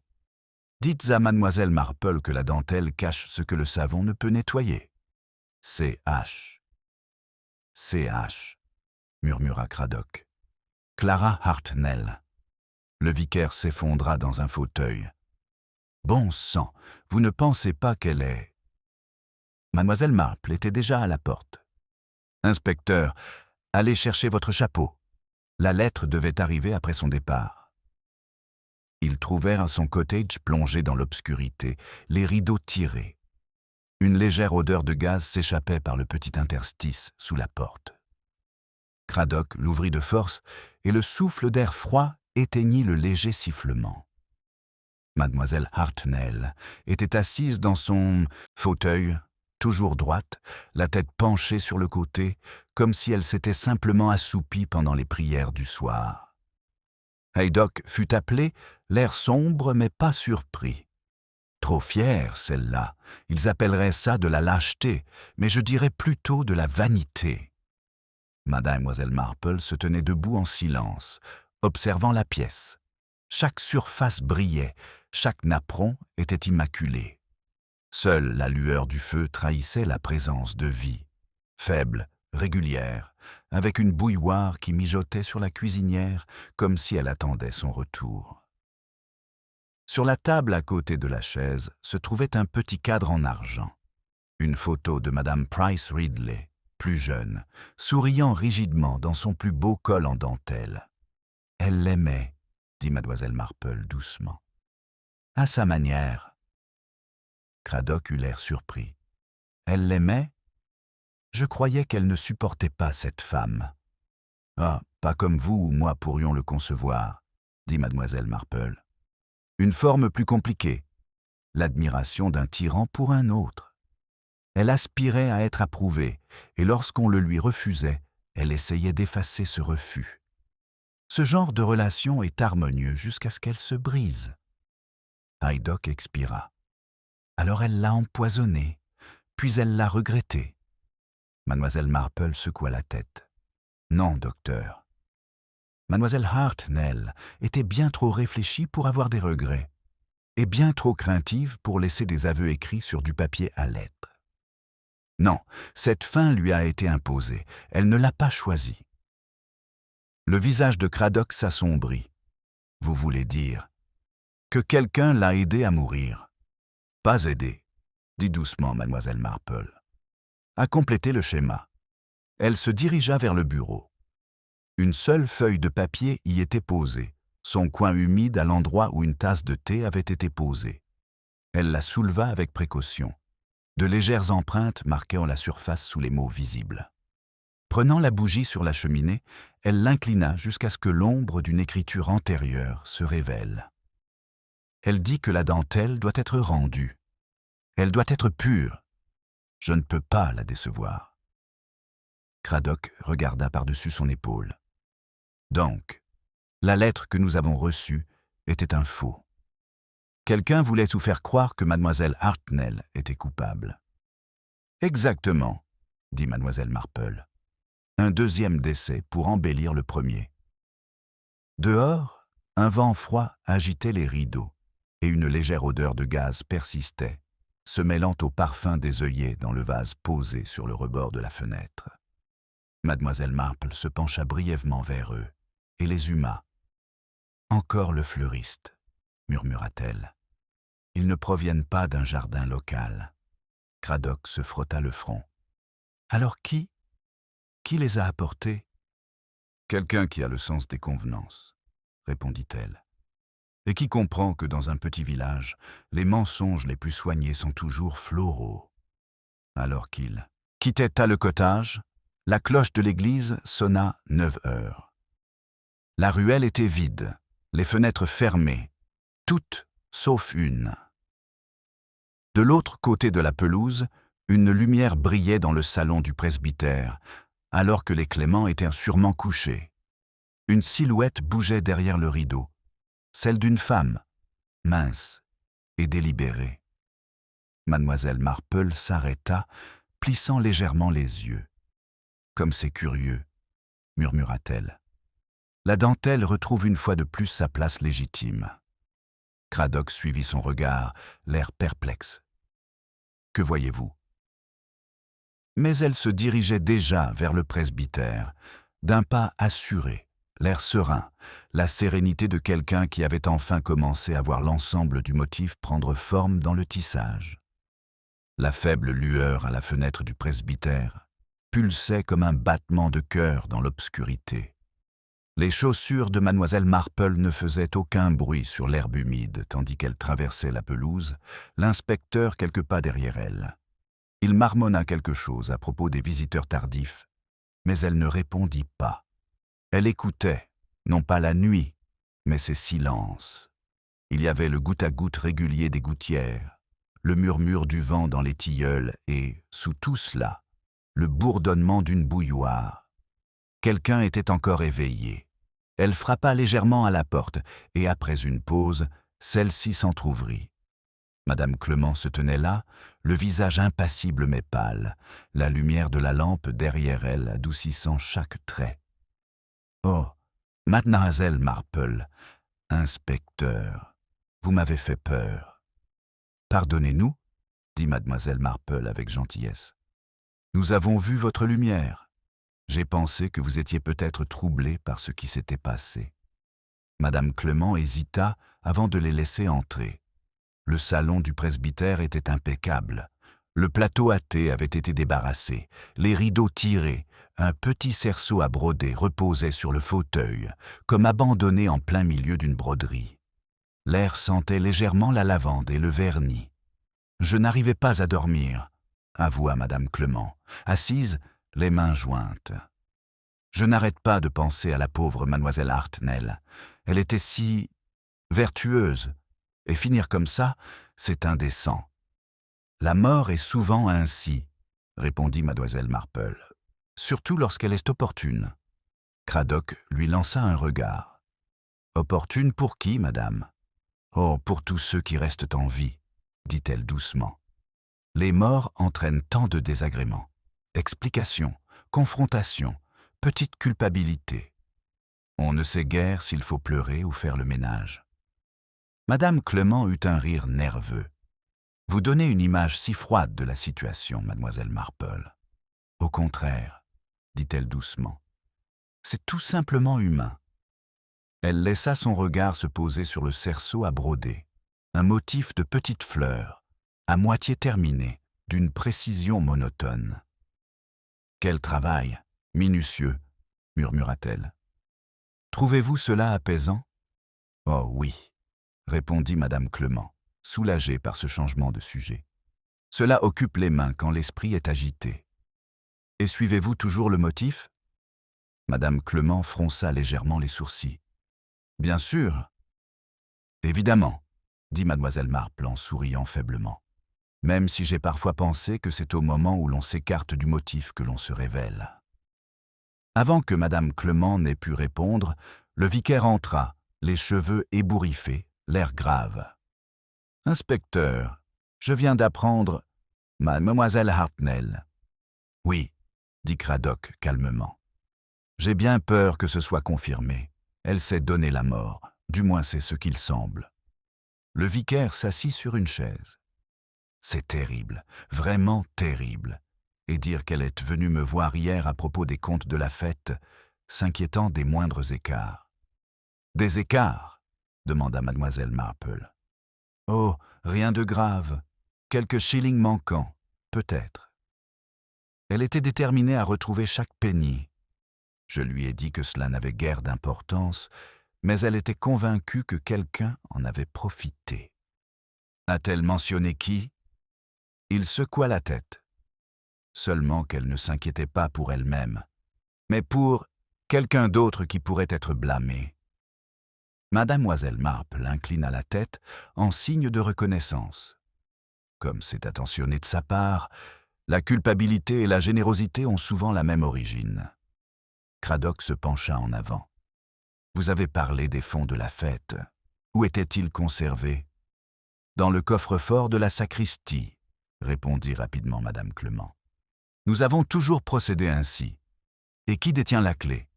Dites à mademoiselle Marple que la dentelle cache ce que le savon ne peut nettoyer. C.H. C.H. murmura Cradock. Clara Hartnell. Le vicaire s'effondra dans un fauteuil. Bon sang, vous ne pensez pas qu'elle est... Mademoiselle Marple était déjà à la porte. Inspecteur, allez chercher votre chapeau. La lettre devait arriver après son départ. Ils trouvèrent son cottage plongé dans l'obscurité, les rideaux tirés. Une légère odeur de gaz s'échappait par le petit interstice sous la porte. Cradock l'ouvrit de force et le souffle d'air froid éteignit le léger sifflement. Mademoiselle Hartnell était assise dans son fauteuil, toujours droite, la tête penchée sur le côté, comme si elle s'était simplement assoupie pendant les prières du soir. Haydock fut appelé, l'air sombre mais pas surpris. Trop fière, celle-là. Ils appelleraient ça de la lâcheté, mais je dirais plutôt de la vanité. Mademoiselle Marple se tenait debout en silence, observant la pièce. Chaque surface brillait, chaque napperon était immaculé. Seule la lueur du feu trahissait la présence de vie, faible, régulière, avec une bouilloire qui mijotait sur la cuisinière comme si elle attendait son retour. Sur la table à côté de la chaise se trouvait un petit cadre en argent. Une photo de Madame Price Ridley, plus jeune, souriant rigidement dans son plus beau col en dentelle. « Elle l'aimait, » dit mademoiselle Marple doucement. « À sa manière. » Cradock eut l'air surpris. « Elle l'aimait ? Je croyais qu'elle ne supportait pas cette femme. »« Ah, pas comme vous ou moi pourrions le concevoir, » dit mademoiselle Marple. « Une forme plus compliquée, l'admiration d'un tyran pour un autre. Elle aspirait à être approuvée, et lorsqu'on le lui refusait, elle essayait d'effacer ce refus. Ce genre de relation est harmonieux jusqu'à ce qu'elle se brise. » Haydock expira. « Alors elle l'a empoisonné, puis elle l'a regretté. » Mademoiselle Marple secoua la tête. « Non, docteur. Mademoiselle Hartnell était bien trop réfléchie pour avoir des regrets, et bien trop craintive pour laisser des aveux écrits sur du papier à lettres. Non, cette fin lui a été imposée, elle ne l'a pas choisie. » Le visage de Cradock s'assombrit. « Vous voulez dire que quelqu'un l'a aidé à mourir. »« Pas aidé, » dit doucement mademoiselle Marple. « À compléter le schéma. Elle se dirigea vers le bureau. Une seule feuille de papier y était posée, son coin humide à l'endroit où une tasse de thé avait été posée. Elle la souleva avec précaution. De légères empreintes marquaient la surface sous les mots visibles. Prenant la bougie sur la cheminée, elle l'inclina jusqu'à ce que l'ombre d'une écriture antérieure se révèle. Elle dit que la dentelle doit être rendue. Elle doit être pure. Je ne peux pas la décevoir. Cradock regarda par-dessus son épaule. Donc, la lettre que nous avons reçue était un faux. Quelqu'un voulait nous faire croire que mademoiselle Hartnell était coupable. Exactement, dit mademoiselle Marple. Un deuxième décès pour embellir le premier. Dehors, un vent froid agitait les rideaux et une légère odeur de gaz persistait, se mêlant au parfum des œillets dans le vase posé sur le rebord de la fenêtre. Mademoiselle Marple se pencha brièvement vers eux et les huma. « Encore le fleuriste, » murmura-t-elle. « Ils ne proviennent pas d'un jardin local. » Cradock se frotta le front. « Alors qui les a apportés ?»« Quelqu'un qui a le sens des convenances, » répondit-elle, « et qui comprend que dans un petit village, les mensonges les plus soignés sont toujours floraux. » Alors qu'il quittait Talecotage, la cloche de l'église sonna 9 heures. La ruelle était vide, les fenêtres fermées, toutes sauf une. De l'autre côté de la pelouse, une lumière brillait dans le salon du presbytère, alors que les Clément étaient sûrement couchés. Une silhouette bougeait derrière le rideau, celle d'une femme, mince et délibérée. Mademoiselle Marple s'arrêta, plissant légèrement les yeux. « Comme c'est curieux, » murmura-t-elle. La dentelle retrouve une fois de plus sa place légitime. Cradock suivit son regard, l'air perplexe. « Que voyez-vous » Mais elle se dirigeait déjà vers le presbytère, d'un pas assuré, l'air serein, la sérénité de quelqu'un qui avait enfin commencé à voir l'ensemble du motif prendre forme dans le tissage. La faible lueur à la fenêtre du presbytère pulsait comme un battement de cœur dans l'obscurité. Les chaussures de mademoiselle Marple ne faisaient aucun bruit sur l'herbe humide tandis qu'elle traversait la pelouse, l'inspecteur quelques pas derrière elle. Il marmonna quelque chose à propos des visiteurs tardifs, mais elle ne répondit pas. Elle écoutait, non pas la nuit, mais ses silences. Il y avait le goutte-à-goutte régulier des gouttières, le murmure du vent dans les tilleuls et, sous tout cela, le bourdonnement d'une bouilloire. Quelqu'un était encore éveillé. Elle frappa légèrement à la porte et, après une pause, celle-ci s'entr'ouvrit. Madame Clément se tenait là, le visage impassible mais pâle, la lumière de la lampe derrière elle adoucissant chaque trait. « Oh, mademoiselle Marple, inspecteur, vous m'avez fait peur. »« Pardonnez-nous, » dit mademoiselle Marple avec gentillesse. « Nous avons vu votre lumière. J'ai pensé que vous étiez peut-être troublé par ce qui s'était passé. » Madame Clément hésita avant de les laisser entrer. Le salon du presbytère était impeccable. Le plateau à thé avait été débarrassé, les rideaux tirés, un petit cerceau à broder reposait sur le fauteuil, comme abandonné en plein milieu d'une broderie. L'air sentait légèrement la lavande et le vernis. « Je n'arrivais pas à dormir », avoua madame Clément, assise, les mains jointes. « Je n'arrête pas de penser à la pauvre mademoiselle Hartnell. Elle était si vertueuse. Et finir comme ça, c'est indécent. »« La mort est souvent ainsi, » répondit mademoiselle Marple, « surtout lorsqu'elle est opportune. » Cradock lui lança un regard. « Opportune pour qui, madame ?»« Oh, pour tous ceux qui restent en vie, » dit-elle doucement. « Les morts entraînent tant de désagréments. Explications, confrontations, petite culpabilité. On ne sait guère s'il faut pleurer ou faire le ménage. » Madame Clément eut un rire nerveux. « Vous donnez une image si froide de la situation, mademoiselle Marple. »« Au contraire, » dit-elle doucement. « C'est tout simplement humain. » Elle laissa son regard se poser sur le cerceau à broder, un motif de petites fleurs, à moitié terminé, d'une précision monotone. « Quel travail !» Minutieux, murmura-t-elle. Trouvez-vous cela apaisant? Oh oui, répondit madame Clement, soulagée par ce changement de sujet. Cela occupe les mains quand l'esprit est agité. Et suivez-vous toujours le motif? Madame Clement fronça légèrement les sourcils. Bien sûr. Évidemment, dit mademoiselle Marple en souriant faiblement, même si j'ai parfois pensé que c'est au moment où l'on s'écarte du motif que l'on se révèle. Avant que madame Clement n'ait pu répondre, le vicaire entra, les cheveux ébouriffés, l'air grave. « Inspecteur, je viens d'apprendre... Mademoiselle Hartnell. »« Oui, » dit Cradock calmement. « J'ai bien peur que ce soit confirmé. Elle s'est donné la mort, du moins c'est ce qu'il semble. » Le vicaire s'assit sur une chaise. « C'est terrible, vraiment terrible. Et dire qu'elle est venue me voir hier à propos des comptes de la fête, s'inquiétant des moindres écarts. »« Des écarts ?» demanda mademoiselle Marple. « Oh, rien de grave. Quelques shillings manquants, peut-être. » Elle était déterminée à retrouver chaque penny. Je lui ai dit que cela n'avait guère d'importance, mais elle était convaincue que quelqu'un en avait profité. A-t-elle mentionné qui? Il secoua la tête. Seulement qu'elle ne s'inquiétait pas pour elle-même, mais pour quelqu'un d'autre qui pourrait être blâmé. Mademoiselle Marple inclina la tête en signe de reconnaissance. Comme c'est attentionné de sa part, la culpabilité et la générosité ont souvent la même origine. Cradock se pencha en avant. « Vous avez parlé des fonds de la fête. Où étaient-ils conservés? »« Dans le coffre-fort de la sacristie, » répondit rapidement madame Clement. « Nous avons toujours procédé ainsi. Et qui détient la clé? »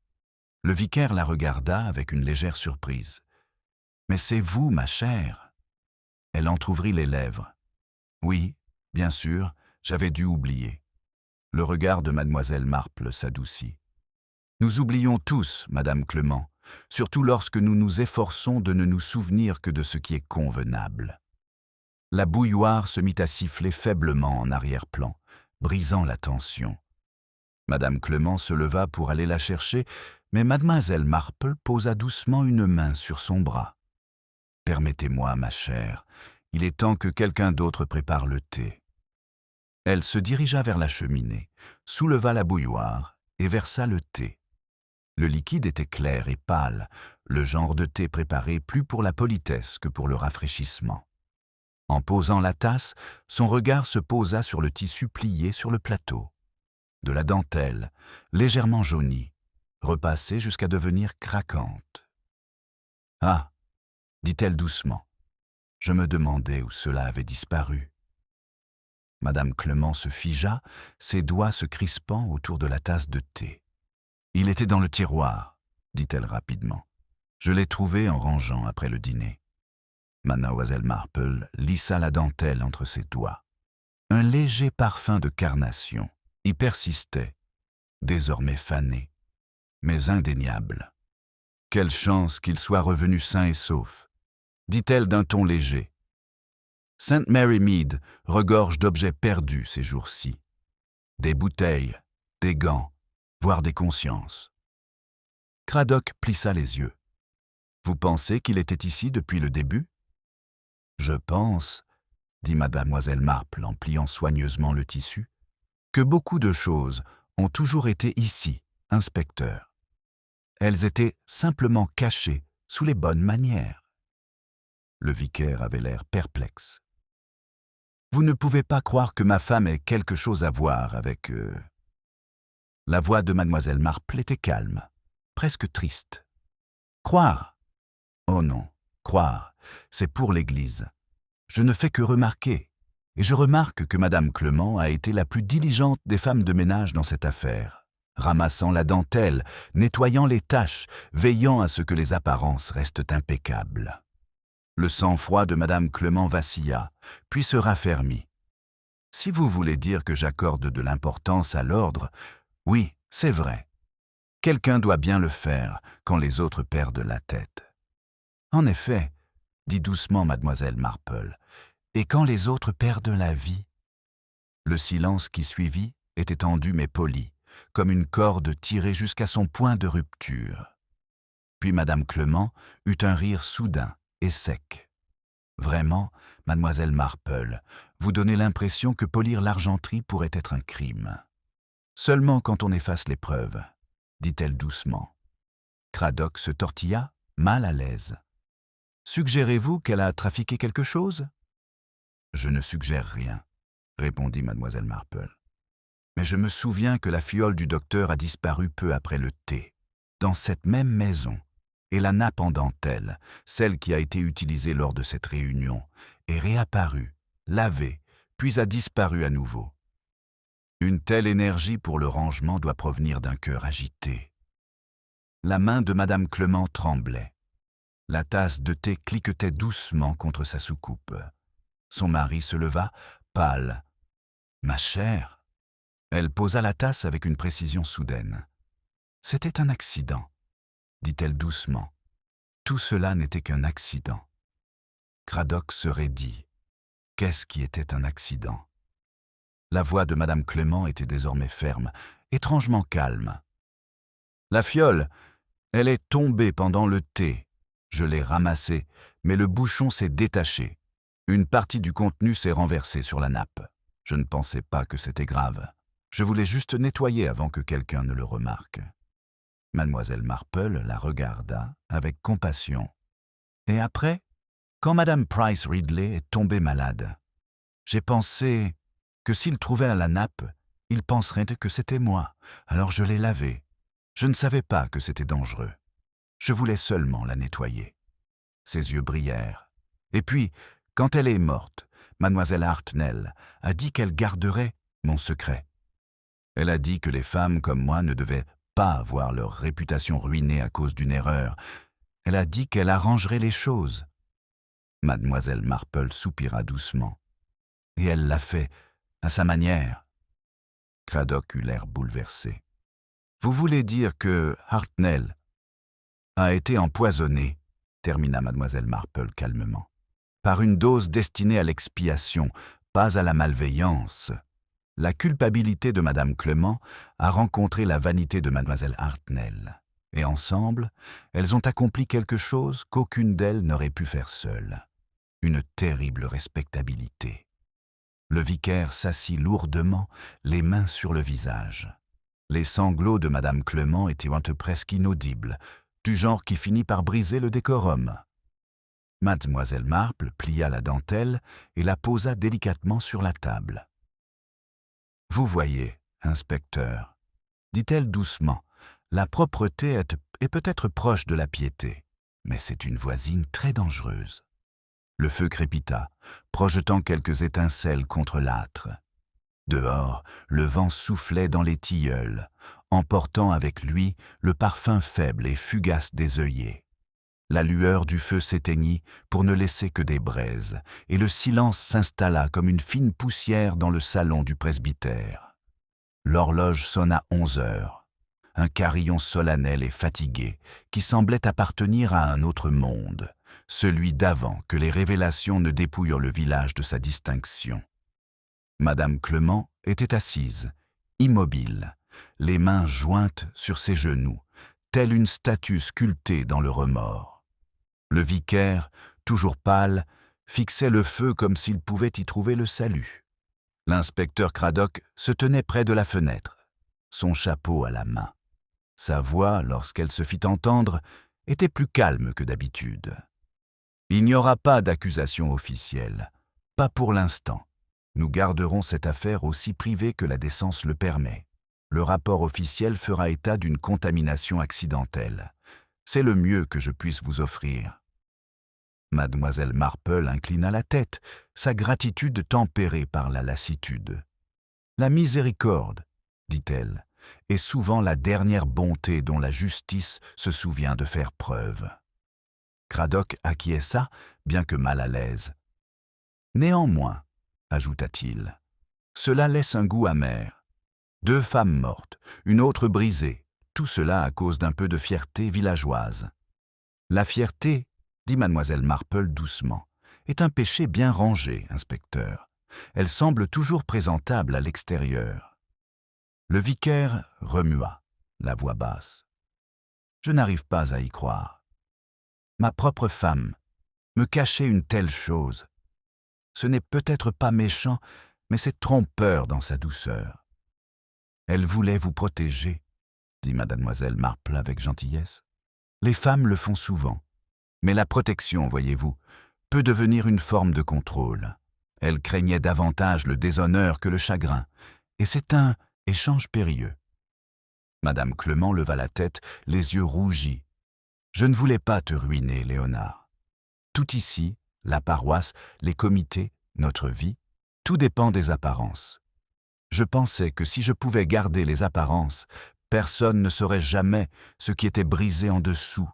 Le vicaire la regarda avec une légère surprise. « Mais c'est vous, ma chère. » Elle entr'ouvrit les lèvres. « Oui, bien sûr, j'avais dû oublier. » Le regard de mademoiselle Marple s'adoucit. « Nous oublions tous, madame Clement, surtout lorsque nous nous efforçons de ne nous souvenir que de ce qui est convenable. » La bouilloire se mit à siffler faiblement en arrière-plan, brisant la tension. Madame Clement se leva pour aller la chercher, mais mademoiselle Marple posa doucement une main sur son bras. « Permettez-moi, ma chère, il est temps que quelqu'un d'autre prépare le thé. » Elle se dirigea vers la cheminée, souleva la bouilloire et versa le thé. Le liquide était clair et pâle, le genre de thé préparé plus pour la politesse que pour le rafraîchissement. En posant la tasse, son regard se posa sur le tissu plié sur le plateau. De la dentelle, légèrement jaunie, repassée jusqu'à devenir craquante. « Ah !» dit-elle doucement. « Je me demandais où cela avait disparu. » Madame Clement se figea, ses doigts se crispant autour de la tasse de thé. « Il était dans le tiroir, » dit-elle rapidement. « Je l'ai trouvé en rangeant après le dîner. » Mademoiselle Marple lissa la dentelle entre ses doigts. Un léger parfum de carnation y persistait, désormais fané, mais indéniable. « Quelle chance qu'il soit revenu sain et sauf !» dit-elle d'un ton léger. « St. Mary Mead regorge d'objets perdus ces jours-ci. Des bouteilles, des gants, voire des consciences. » Cradock plissa les yeux. « Vous pensez qu'il était ici depuis le début? »« Je pense, » dit mademoiselle Marple en pliant soigneusement le tissu, « que beaucoup de choses ont toujours été ici, inspecteur. Elles étaient simplement cachées sous les bonnes manières. » Le vicaire avait l'air perplexe. « Vous ne pouvez pas croire que ma femme ait quelque chose à voir avec... La voix de mademoiselle Marple était calme, presque triste. « Croire? Oh non, croire, c'est pour l'Église. Je ne fais que remarquer, et je remarque que madame Clement a été la plus diligente des femmes de ménage dans cette affaire, ramassant la dentelle, nettoyant les taches, veillant à ce que les apparences restent impeccables. » Le sang-froid de madame Clement vacilla, puis se raffermit. « Si vous voulez dire que j'accorde de l'importance à l'ordre, oui, c'est vrai. Quelqu'un doit bien le faire quand les autres perdent la tête. » « En effet, » dit doucement mademoiselle Marple, « et quand les autres perdent la vie ?» Le silence qui suivit était tendu mais poli, comme une corde tirée jusqu'à son point de rupture. Puis Madame Clement eut un rire soudain et sec. « Vraiment, mademoiselle Marple, vous donnez l'impression que polir l'argenterie pourrait être un crime. Seulement quand on efface les preuves, dit-elle doucement. Cradock se tortilla, mal à l'aise. Suggérez-vous qu'elle a trafiqué quelque chose? Je ne suggère rien, répondit mademoiselle Marple. Mais je me souviens que la fiole du docteur a disparu peu après le thé, dans cette même maison, et la nappe en dentelle, celle qui a été utilisée lors de cette réunion, est réapparue, lavée, puis a disparu à nouveau. Une telle énergie pour le rangement doit provenir d'un cœur agité. La main de madame Clement tremblait. La tasse de thé cliquetait doucement contre sa soucoupe. Son mari se leva, pâle. « Ma chère !» Elle posa la tasse avec une précision soudaine. « C'était un accident, » dit-elle doucement. Tout cela n'était qu'un accident. Cradock se raidit. Qu'est-ce qui était un accident? La voix de madame Clement était désormais ferme, étrangement calme. « La fiole, elle est tombée pendant le thé. Je l'ai ramassée, mais le bouchon s'est détaché. Une partie du contenu s'est renversée sur la nappe. Je ne pensais pas que c'était grave. Je voulais juste nettoyer avant que quelqu'un ne le remarque. » Mademoiselle Marple la regarda avec compassion. « Et après, quand madame Price Ridley est tombée malade, j'ai pensé que s'il trouvait la nappe, il penserait que c'était moi, alors je l'ai lavée. Je ne savais pas que c'était dangereux. Je voulais seulement la nettoyer. » Ses yeux brillèrent. « Et puis, quand elle est morte, mademoiselle Hartnell a dit qu'elle garderait mon secret. Elle a dit que les femmes comme moi ne devaient pas voir leur réputation ruinée à cause d'une erreur. Elle a dit qu'elle arrangerait les choses. » Mademoiselle Marple soupira doucement. « Et elle l'a fait, à sa manière. » Cradock eut l'air bouleversé. « Vous voulez dire que Hartnell a été empoisonné, » termina mademoiselle Marple calmement, « par une dose destinée à l'expiation, pas à la malveillance. La culpabilité de madame Clement a rencontré la vanité de mademoiselle Hartnell, et ensemble, elles ont accompli quelque chose qu'aucune d'elles n'aurait pu faire seule. Une terrible respectabilité. » Le vicaire s'assit lourdement, les mains sur le visage. Les sanglots de madame Clement étaient presque inaudibles, du genre qui finit par briser le décorum. Mademoiselle Marple plia la dentelle et la posa délicatement sur la table. « Vous voyez, inspecteur, dit-elle doucement, la propreté est peut-être proche de la piété, mais c'est une voisine très dangereuse. » Le feu crépita, projetant quelques étincelles contre l'âtre. Dehors, le vent soufflait dans les tilleuls, emportant avec lui le parfum faible et fugace des œillets. La lueur du feu s'éteignit pour ne laisser que des braises, et le silence s'installa comme une fine poussière dans le salon du presbytère. L'horloge sonna 11 heures, un carillon solennel et fatigué qui semblait appartenir à un autre monde, celui d'avant que les révélations ne dépouillent le village de sa distinction. Madame Clement était assise, immobile, les mains jointes sur ses genoux, telle une statue sculptée dans le remords. Le vicaire, toujours pâle, fixait le feu comme s'il pouvait y trouver le salut. L'inspecteur Cradock se tenait près de la fenêtre, son chapeau à la main. Sa voix, lorsqu'elle se fit entendre, était plus calme que d'habitude. « Il n'y aura pas d'accusation officielle, pas pour l'instant. Nous garderons cette affaire aussi privée que la décence le permet. Le rapport officiel fera état d'une contamination accidentelle. C'est le mieux que je puisse vous offrir. » Mademoiselle Marple inclina la tête, sa gratitude tempérée par la lassitude. « La miséricorde, dit-elle, est souvent la dernière bonté dont la justice se souvient de faire preuve. » Cradock acquiesça, bien que mal à l'aise. « Néanmoins, ajouta-t-il, cela laisse un goût amer. 2 femmes mortes, une autre brisée, tout cela à cause d'un peu de fierté villageoise. La fierté, dit mademoiselle Marple doucement, est un péché bien rangé, inspecteur. Elle semble toujours présentable à l'extérieur. Le vicaire remua, la voix basse. « Je n'arrive pas à y croire. Ma propre femme, me cacher une telle chose. Ce n'est peut-être pas méchant, mais c'est trompeur dans sa douceur. Elle voulait vous protéger, dit mademoiselle Marple avec gentillesse. Les femmes le font souvent, mais la protection, voyez-vous, peut devenir une forme de contrôle. Elle craignait davantage le déshonneur que le chagrin, et c'est un échange périlleux. Madame Clement leva la tête, les yeux rougis. Je ne voulais pas te ruiner, Léonard. Tout ici, la paroisse, les comités, notre vie, tout dépend des apparences. Je pensais que si je pouvais garder les apparences, personne ne saurait jamais ce qui était brisé en dessous.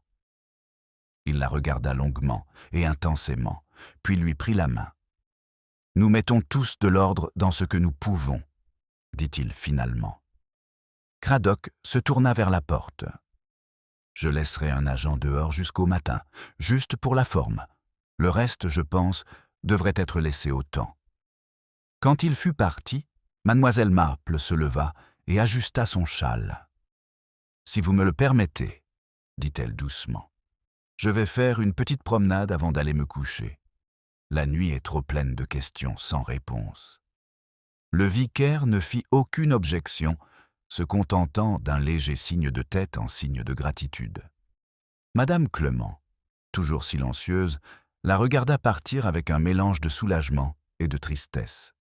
Il la regarda longuement et intensément, puis lui prit la main. « Nous mettons tous de l'ordre dans ce que nous pouvons, » dit-il finalement. Cradock se tourna vers la porte. « Je laisserai un agent dehors jusqu'au matin, juste pour la forme. Le reste, je pense, devrait être laissé au temps. » Quand il fut parti, mademoiselle Marple se leva et ajusta son châle. « Si vous me le permettez, » dit-elle doucement, « je vais faire une petite promenade avant d'aller me coucher. La nuit est trop pleine de questions sans réponse. » Le vicaire ne fit aucune objection, se contentant d'un léger signe de tête en signe de gratitude. Madame Clement, toujours silencieuse, la regarda partir avec un mélange de soulagement et de tristesse.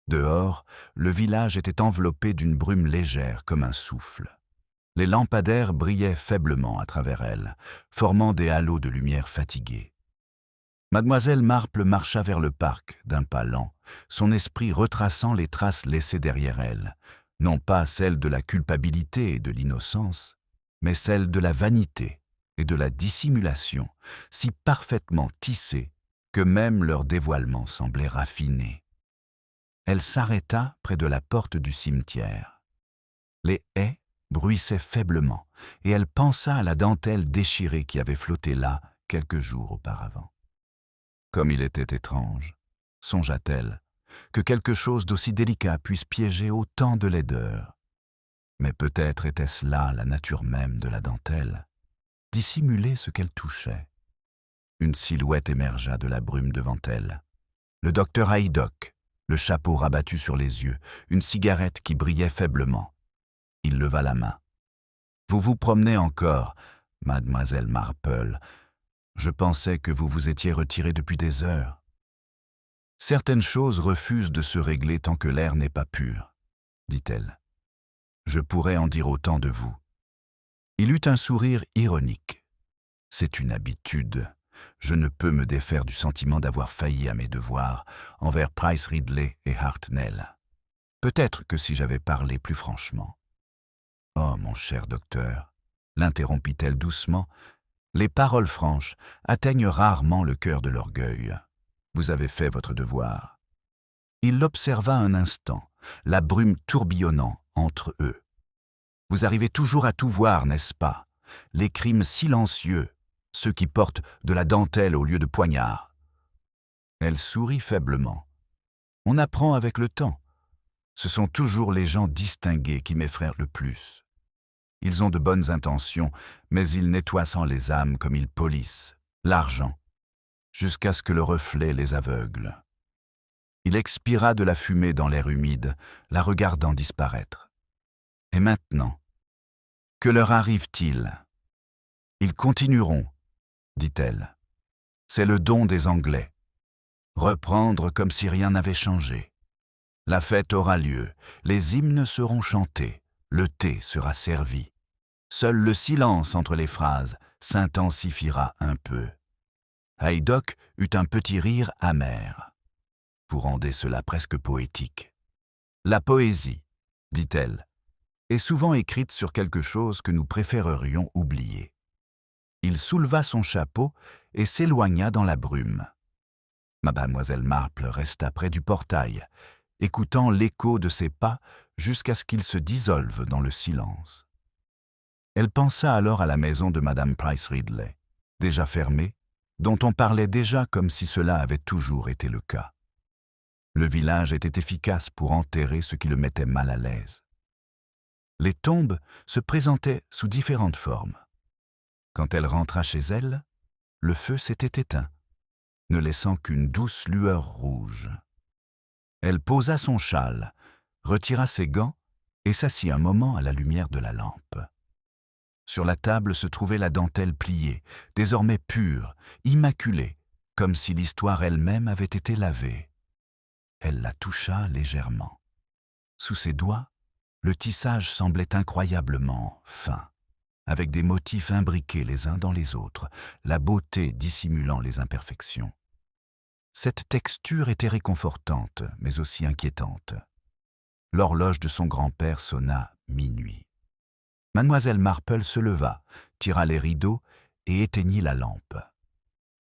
Dehors, le village était enveloppé d'une brume légère comme un souffle. Les lampadaires brillaient faiblement à travers elle, formant des halos de lumière fatiguée. Mademoiselle Marple marcha vers le parc d'un pas lent, son esprit retraçant les traces laissées derrière elle, non pas celles de la culpabilité et de l'innocence, mais celles de la vanité et de la dissimulation, si parfaitement tissées que même leur dévoilement semblait raffiné. Elle s'arrêta près de la porte du cimetière. Les haies bruissaient faiblement, et elle pensa à la dentelle déchirée qui avait flotté là quelques jours auparavant. Comme il était étrange, songea-t-elle, que quelque chose d'aussi délicat puisse piéger autant de laideur. Mais peut-être était-ce là la nature même de la dentelle, dissimuler ce qu'elle touchait. Une silhouette émergea de la brume devant elle. Le docteur Haydock, le chapeau rabattu sur les yeux, une cigarette qui brillait faiblement. Il leva la main. « Vous vous promenez encore, mademoiselle Marple. Je pensais que vous vous étiez retirée depuis des heures. Certaines choses refusent de se régler tant que l'air n'est pas pur, dit-elle. Je pourrais en dire autant de vous. » Il eut un sourire ironique. C'est une habitude. Je ne peux me défaire du sentiment d'avoir failli à mes devoirs envers Price Ridley et Hartnell. Peut-être que si j'avais parlé plus franchement. « Oh, mon cher docteur, » l'interrompit-elle doucement, « les paroles franches atteignent rarement le cœur de l'orgueil. Vous avez fait votre devoir. » Il l'observa un instant, la brume tourbillonnant entre eux. « Vous arrivez toujours à tout voir, n'est-ce pas? Les crimes silencieux, ceux qui portent de la dentelle au lieu de poignards. » Elle sourit faiblement. « On apprend avec le temps. Ce sont toujours les gens distingués qui m'effraient le plus. Ils ont de bonnes intentions, mais ils nettoient sans les âmes comme ils polissent, l'argent, jusqu'à ce que le reflet les aveugle. » Il expira de la fumée dans l'air humide, la regardant disparaître. « Et maintenant, que leur arrive-t-il? » « Ils continueront, » dit-elle. « C'est le don des Anglais. Reprendre comme si rien n'avait changé. La fête aura lieu, les hymnes seront chantés, le thé sera servi. Seul le silence entre les phrases s'intensifiera un peu. » Haydock eut un petit rire amer. « Vous rendez cela presque poétique. »« La poésie, » dit-elle, « est souvent écrite sur quelque chose que nous préférerions oublier. » Il souleva son chapeau et s'éloigna dans la brume. Mademoiselle Marple resta près du portail, écoutant l'écho de ses pas jusqu'à ce qu'ils se dissolvent dans le silence. Elle pensa alors à la maison de Madame Price Ridley, déjà fermée, dont on parlait déjà comme si cela avait toujours été le cas. Le village était efficace pour enterrer ce qui le mettait mal à l'aise. Les tombes se présentaient sous différentes formes. Quand elle rentra chez elle, le feu s'était éteint, ne laissant qu'une douce lueur rouge. Elle posa son châle, retira ses gants et s'assit un moment à la lumière de la lampe. Sur la table se trouvait la dentelle pliée, désormais pure, immaculée, comme si l'histoire elle-même avait été lavée. Elle la toucha légèrement. Sous ses doigts, le tissage semblait incroyablement fin, avec des motifs imbriqués les uns dans les autres, la beauté dissimulant les imperfections. Cette texture était réconfortante, mais aussi inquiétante. L'horloge de son grand-père sonna minuit. Mademoiselle Marple se leva, tira les rideaux et éteignit la lampe.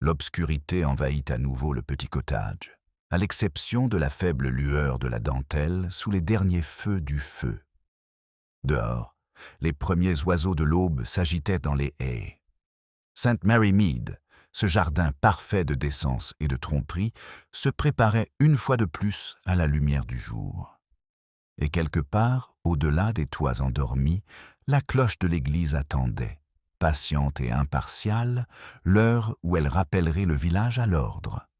L'obscurité envahit à nouveau le petit cottage, à l'exception de la faible lueur de la dentelle sous les derniers feux du feu. Dehors, les premiers oiseaux de l'aube s'agitaient dans les haies. St. Mary Mead, ce jardin parfait de décence et de tromperie, se préparait une fois de plus à la lumière du jour. Et quelque part, au-delà des toits endormis, la cloche de l'église attendait, patiente et impartiale, l'heure où elle rappellerait le village à l'ordre.